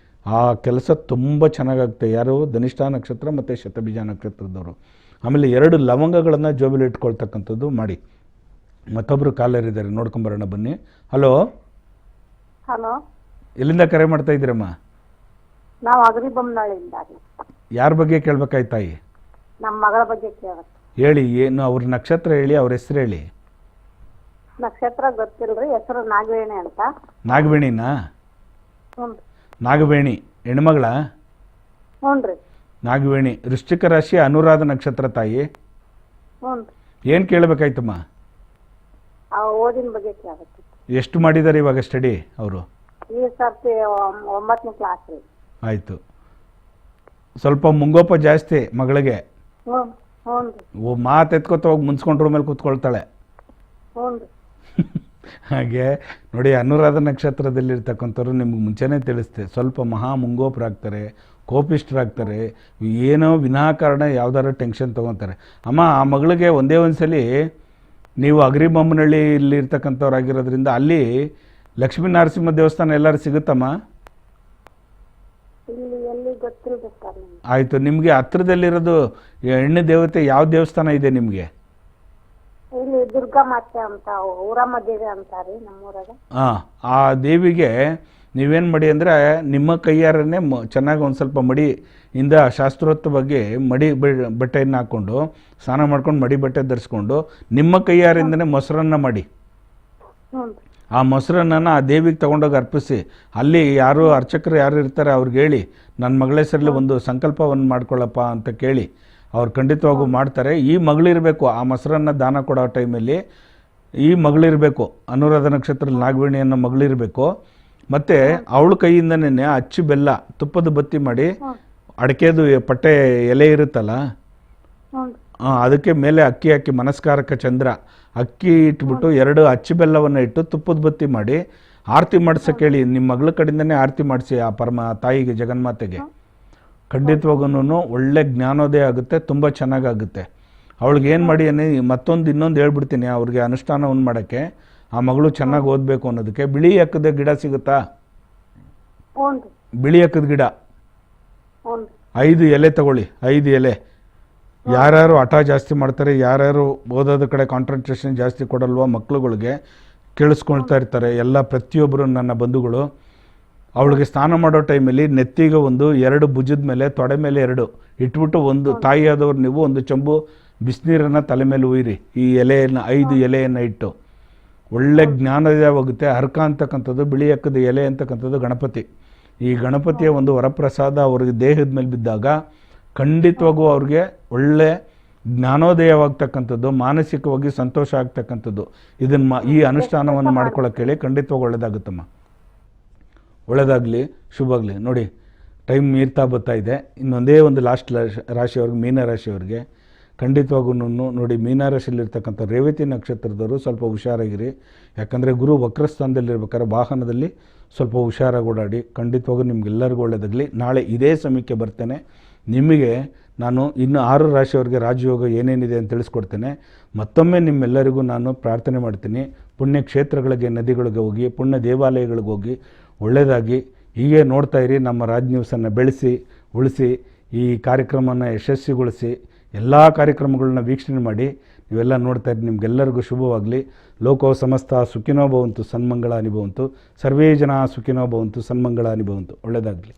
ಆ ಕೆಲಸ ತುಂಬ ಚೆನ್ನಾಗಾಗುತ್ತೆ. ಯಾರು? ಧನಿಷ್ಠ ನಕ್ಷತ್ರ ಮತ್ತು ಶತಭಿಜ ನಕ್ಷತ್ರದವರು. ಆಮೇಲೆ 2 ಲವಂಗಗಳನ್ನು ಜೋಬಿಲಿ ಇಟ್ಕೊಳ್ತಕ್ಕಂಥದ್ದು ಮಾಡಿ. ಮತ್ತೊಬ್ಬರು ಕಾಲರ್ ಇದ್ದಾರೆ, ನೋಡ್ಕೊಂಬರೋಣ ಬನ್ನಿ. ಹಲೋ, ಎಲ್ಲಿಂದ ಕರೆ ಮಾಡ್ತಾ ಇದ್ದೀರಮ್ಮ? ನಾವು ಅಗರಿಬೊಮ್ಮನಹಳ್ಳಿಯಿಂದ. ಯಾರ ಬಗ್ಗೆ ಕೇಳ್ಬೇಕಾಯ್ತು ತಾಯಿ? ನಮ್ಮ ಮಗಳ ಬಗ್ಗೆ ಕೇಳಬೇಕು. ಹೇಳಿ, ಏನು ಅವ್ರ ನಕ್ಷತ್ರ ಹೇಳಿ, ಅವ್ರ ಹೆಸರು ಹೇಳಿ. ನಕ್ಷತ್ರ ಗೊತ್ತಿಲ್ರಿ, ಹೆಸರು ನಾಗವೇಣಿ ಅಂತ. ನಾಗವೇಣಿನಾ? ಹ್ಞೂ. ನಾಗವೇಣಿ ಹೆಣ್ಮಗಳ? ಹ್ಞೂ ರೀ. ನಾಗವೇಣಿ ವೃಶ್ಚಿಕ ರಾಶಿ, ಅನುರಾಧ ನಕ್ಷತ್ರ ತಾಯಿ. ಹ್ಞೂ. ಏನು ಕೇಳಬೇಕಾಯ್ತಮ್ಮ? ಓದಿನ ಬಗ್ಗೆ ಕೇಳಬೇಕು. ಎಷ್ಟು ಮಾಡಿದ್ದಾರೆ ಇವಾಗ ಸ್ಟಡಿ ಅವರು? ಈ ಸರ್ತಿ 9ನೇ ಕ್ಲಾಸ್ ರೀ. ಆಯಿತು. ಸ್ವಲ್ಪ ಮುಂಗೋಪ ಜಾಸ್ತಿ ಮಗಳಿಗೆ. ಹ್ಞೂ. ಹ್ಞೂ ರೀ. ಮಾತು ಎತ್ಕೊತ ಹೋಗಿ ಮುನ್ಸ್ಕೊಂಡ್ರ ಮೇಲೆ ಕೂತ್ಕೊಳ್ತಾಳೆ. ಹ್ಞೂ ರೀ. ಹಾಗೆ ನೋಡಿ, ಅನುರಾಧ ನಕ್ಷತ್ರದಲ್ಲಿರ್ತಕ್ಕಂಥವ್ರು ನಿಮ್ಗೆ ಮುಂಚೆನೇ ತಿಳಿಸ್ತೆ, ಸ್ವಲ್ಪ ಮಹಾ ಮುಂಗೋಪರಾಗ್ತಾರೆ, ಕೋಪಿಷ್ಠರಾಗ್ತಾರೆ, ಏನೋ ವಿನಾಕಾರಣ ಯಾವ್ದಾರು ಟೆನ್ಷನ್ ತೊಗೊತಾರೆ. ಅಮ್ಮ, ಆ ಮಗಳಿಗೆ ಒಂದೇ ಒಂದ್ಸಲಿ ನೀವು ಅಗರಿಬೊಮ್ಮನಹಳ್ಳಿಯಲ್ಲಿ ಇರ್ತಕ್ಕಂಥವ್ರಾಗಿರೋದ್ರಿಂದ ಅಲ್ಲಿ ಲಕ್ಷ್ಮೀ ನರಸಿಂಹ ದೇವಸ್ಥಾನ ಎಲ್ಲರೂ ಸಿಗುತ್ತಮ್ಮ? ಆಯಿತು. ನಿಮಗೆ ಹತ್ರದಲ್ಲಿರೋದು ಹೆಣ್ಣು ದೇವತೆ ಯಾವ ದೇವಸ್ಥಾನ ಇದೆ ನಿಮಗೆ? ದುರ್ಗಾ ಮಾತೆ ಅಂತ, ಊರಮ್ಮ ದೇವಿ ಅಂತಾರೆ ನಮ್ಮೂರಾಗ. ಹಾಂ, ಆ ದೇವಿಗೆ ನೀವೇನು ಮಾಡಿ ಅಂದರೆ, ನಿಮ್ಮ ಕೈಯಾರನ್ನೇ ಚೆನ್ನಾಗಿ ಒಂದು ಸ್ವಲ್ಪ ಮಡಿಯಿಂದ ಶಾಸ್ತ್ರೋಕ್ತವಾಗಿ ಮಡಿ ಬಟ್ಟೆಯನ್ನು ಹಾಕ್ಕೊಂಡು, ಸ್ನಾನ ಮಾಡ್ಕೊಂಡು ಮಡಿ ಬಟ್ಟೆ ಧರಿಸ್ಕೊಂಡು, ನಿಮ್ಮ ಕೈಯಾರಿಂದನೇ ಮೊಸರನ್ನ ಮಾಡಿ, ಆ ಮೊಸರನ್ನ ಆ ದೇವಿಗೆ ತೊಗೊಂಡೋಗಿ ಅರ್ಪಿಸಿ. ಅಲ್ಲಿ ಯಾರು ಅರ್ಚಕರು ಯಾರು ಇರ್ತಾರೆ ಅವ್ರಿಗೆ ಹೇಳಿ, ನನ್ನ ಮಗಳ ಹೆಸರಲ್ಲಿ ಒಂದು ಸಂಕಲ್ಪವನ್ನು ಮಾಡ್ಕೊಳ್ಳಪ್ಪ ಅಂತ ಕೇಳಿ, ಅವ್ರು ಖಂಡಿತವಾಗೂ ಮಾಡ್ತಾರೆ. ಈ ಮಗಳಿರಬೇಕು, ಆ ಮೊಸರನ್ನ ದಾನ ಕೊಡೋ ಟೈಮಲ್ಲಿ ಈ ಮಗಳಿರಬೇಕು, ಅನುರಾಧ ನಕ್ಷತ್ರದಲ್ಲಿ ನಾಗವೇಣಿ ಅನ್ನೋ ಮಗಳಿರಬೇಕು. ಮತ್ತು ಅವಳ ಕೈಯಿಂದನೇ ಅಚ್ಚು ಬೆಲ್ಲ ತುಪ್ಪದ ಬತ್ತಿ ಮಾಡಿ, ಅಡಿಕೆದು ಪಟ್ಟೆ ಎಲೆ ಇರುತ್ತಲ್ಲ, ಅದಕ್ಕೆ ಮೇಲೆ ಅಕ್ಕಿ ಹಾಕಿ, ಮನಸ್ಕಾರಕ ಚಂದ್ರ ಅಕ್ಕಿ ಇಟ್ಬಿಟ್ಟು 2 ಅಚ್ಚು ಬೆಲ್ಲವನ್ನು ಇಟ್ಟು ತುಪ್ಪದ ಬತ್ತಿ ಮಾಡಿ ಆರತಿ ಮಾಡಿಸೋಕೆ ಹೇಳಿ. ನಿಮ್ಮ ಮಗಳ ಕಡೆಯಿಂದನೇ ಆರತಿ ಮಾಡಿಸಿ ಆ ಪರಮ ತಾಯಿಗೆ, ಜಗನ್ಮಾತೆಗೆ. ಖಂಡಿತವಾಗೂ ಒಳ್ಳೆ ಜ್ಞಾನೋದಯ ಆಗುತ್ತೆ, ತುಂಬ ಚೆನ್ನಾಗಾಗುತ್ತೆ. ಅವಳಿಗೆ ಏನು ಮಾಡಿ ಇನ್ನೊಂದು ಹೇಳ್ಬಿಡ್ತೀನಿ ಅವ್ರಿಗೆ ಅನುಷ್ಠಾನವನ್ನು ಮಾಡೋಕ್ಕೆ. ಆ ಮಗಳು ಚೆನ್ನಾಗಿ ಓದಬೇಕು ಅನ್ನೋದಕ್ಕೆ ಬಿಳಿ ಎಕ್ಕದ ಗಿಡ ಸಿಗುತ್ತಾ? ಬಿಳಿ ಎಕ್ಕದ ಗಿಡ 5 ಎಲೆ ತಗೊಳ್ಳಿ. 5 ಎಲೆ ಯಾರ್ಯಾರು ಹಠ ಜಾಸ್ತಿ ಮಾಡ್ತಾರೆ, ಯಾರ್ಯಾರು ಓದೋದ ಕಡೆ ಕಾನ್ಸಂಟ್ರೇಷನ್ ಜಾಸ್ತಿ ಕೊಡಲ್ವೋ ಮಕ್ಳುಗಳಿಗೆ ಕೇಳಿಸ್ಕೊಳ್ತಾ ಇರ್ತಾರೆ ಎಲ್ಲ ಪ್ರತಿಯೊಬ್ಬರು ನನ್ನ ಬಂಧುಗಳು. ಅವಳಿಗೆ ಸ್ನಾನ ಮಾಡೋ ಟೈಮಲ್ಲಿ ನೆತ್ತಿಗೆ ಒಂದು 2 ಭುಜದ ಮೇಲೆ ತೊಡೆ ಮೇಲೆ 2 ಇಟ್ಬಿಟ್ಟು ಒಂದು ತಾಯಿಯಾದವ್ರು ನೀವು ಒಂದು ಚಂಬು ಬಿಸಿನೀರನ್ನು ತಲೆ ಮೇಲೆ ಉಯ್ಯಿರಿ. ಈ ಎಲೆಯನ್ನು 5 ಎಲೆಯನ್ನು ಇಟ್ಟು ಒಳ್ಳೆ ಜ್ಞಾನೋದಯವಾಗುತ್ತೆ. ಅರ್ಕ ಅಂತಕ್ಕಂಥದ್ದು ಬಿಳಿ ಅಕ್ಕದ ಎಲೆ ಅಂತಕ್ಕಂಥದ್ದು ಗಣಪತಿ. ಈ ಗಣಪತಿಯ ಒಂದು ವರಪ್ರಸಾದ ಅವ್ರಿಗೆ ದೇಹದ ಮೇಲೆ ಬಿದ್ದಾಗ ಖಂಡಿತವಾಗೂ ಅವ್ರಿಗೆ ಒಳ್ಳೆ ಜ್ಞಾನೋದಯವಾಗ್ತಕ್ಕಂಥದ್ದು, ಮಾನಸಿಕವಾಗಿ ಸಂತೋಷ ಆಗ್ತಕ್ಕಂಥದ್ದು. ಇದನ್ನು ಈ ಅನುಷ್ಠಾನವನ್ನು ಮಾಡ್ಕೊಳ್ಳೋಕೆ ಹೇಳಿ ಖಂಡಿತವಾಗಿ ಒಳ್ಳೆಯದಾಗುತ್ತಮ್ಮ. ಒಳ್ಳೆಯದಾಗಲಿ, ಶುಭ ಆಗಲಿ. ನೋಡಿ ಟೈಮ್ ಮೀರ್ತಾ ಬರ್ತಾ ಇದೆ. ಇನ್ನೊಂದೇ ಒಂದು ಲಾಸ್ಟ್ ರಾಶಿಯವ್ರಿಗೆ, ಮೀನರಾಶಿಯವ್ರಿಗೆ ಖಂಡಿತವಾಗೂ ನೋಡಿ, ಮೀನರಾಶಿಯಲ್ಲಿರ್ತಕ್ಕಂಥ ರೇವತಿ ನಕ್ಷತ್ರದವರು ಸ್ವಲ್ಪ ಹುಷಾರಾಗಿರಿ. ಯಾಕಂದರೆ ಗುರು ವಕ್ರಸ್ಥಾನದಲ್ಲಿರ್ಬೇಕಾದ್ರೆ ವಾಹನದಲ್ಲಿ ಸ್ವಲ್ಪ ಹುಷಾರಾಗಿ ಓಡಾಡಿ. ಖಂಡಿತವಾಗೂ ನಿಮ್ಗೆಲ್ಲರಿಗೂ ಒಳ್ಳೆಯದಾಗಲಿ. ನಾಳೆ ಇದೇ ಸಮಯಕ್ಕೆ ಬರ್ತೇನೆ. ನಿಮಗೆ ನಾನು ಇನ್ನು 6 ರಾಶಿಯವರಿಗೆ ರಾಜಯೋಗ ಏನೇನಿದೆ ಅಂತ ತಿಳಿಸ್ಕೊಡ್ತೇನೆ. ಮತ್ತೊಮ್ಮೆ ನಿಮ್ಮೆಲ್ಲರಿಗೂ ನಾನು ಪ್ರಾರ್ಥನೆ ಮಾಡ್ತೀನಿ, ಪುಣ್ಯ ಕ್ಷೇತ್ರಗಳಿಗೆ, ನದಿಗಳಿಗೆ ಹೋಗಿ, ಪುಣ್ಯ ದೇವಾಲಯಗಳಿಗೆ ಹೋಗಿ ಒಳ್ಳೆಯದಾಗಿ ಹೀಗೆ ನೋಡ್ತಾ ಇರಿ. ನಮ್ಮ ರಾಜ್ ನ್ಯೂಸನ್ನು ಬೆಳೆಸಿ ಉಳಿಸಿ, ಈ ಕಾರ್ಯಕ್ರಮನ ಯಶಸ್ವಿಗೊಳಿಸಿ, ಎಲ್ಲ ಕಾರ್ಯಕ್ರಮಗಳನ್ನ ವೀಕ್ಷಣೆ ಮಾಡಿ ನೀವೆಲ್ಲ ನೋಡ್ತಾ ಇರಿ. ನಿಮಗೆಲ್ಲರಿಗೂ ಶುಭವಾಗಲಿ. ಲೋಕೋ ಸಮಸ್ತ ಸುಖಿನೋ ಭವಂತು, ಸನ್ಮಂಗಳ ಅನಿಭವಂತು. ಸರ್ವೇ ಜನ ಸುಖಿನೋ ಭವಂತು, ಸನ್ಮಂಗಳ ಅನಿಭವಂತು. ಒಳ್ಳೆಯದಾಗಲಿ.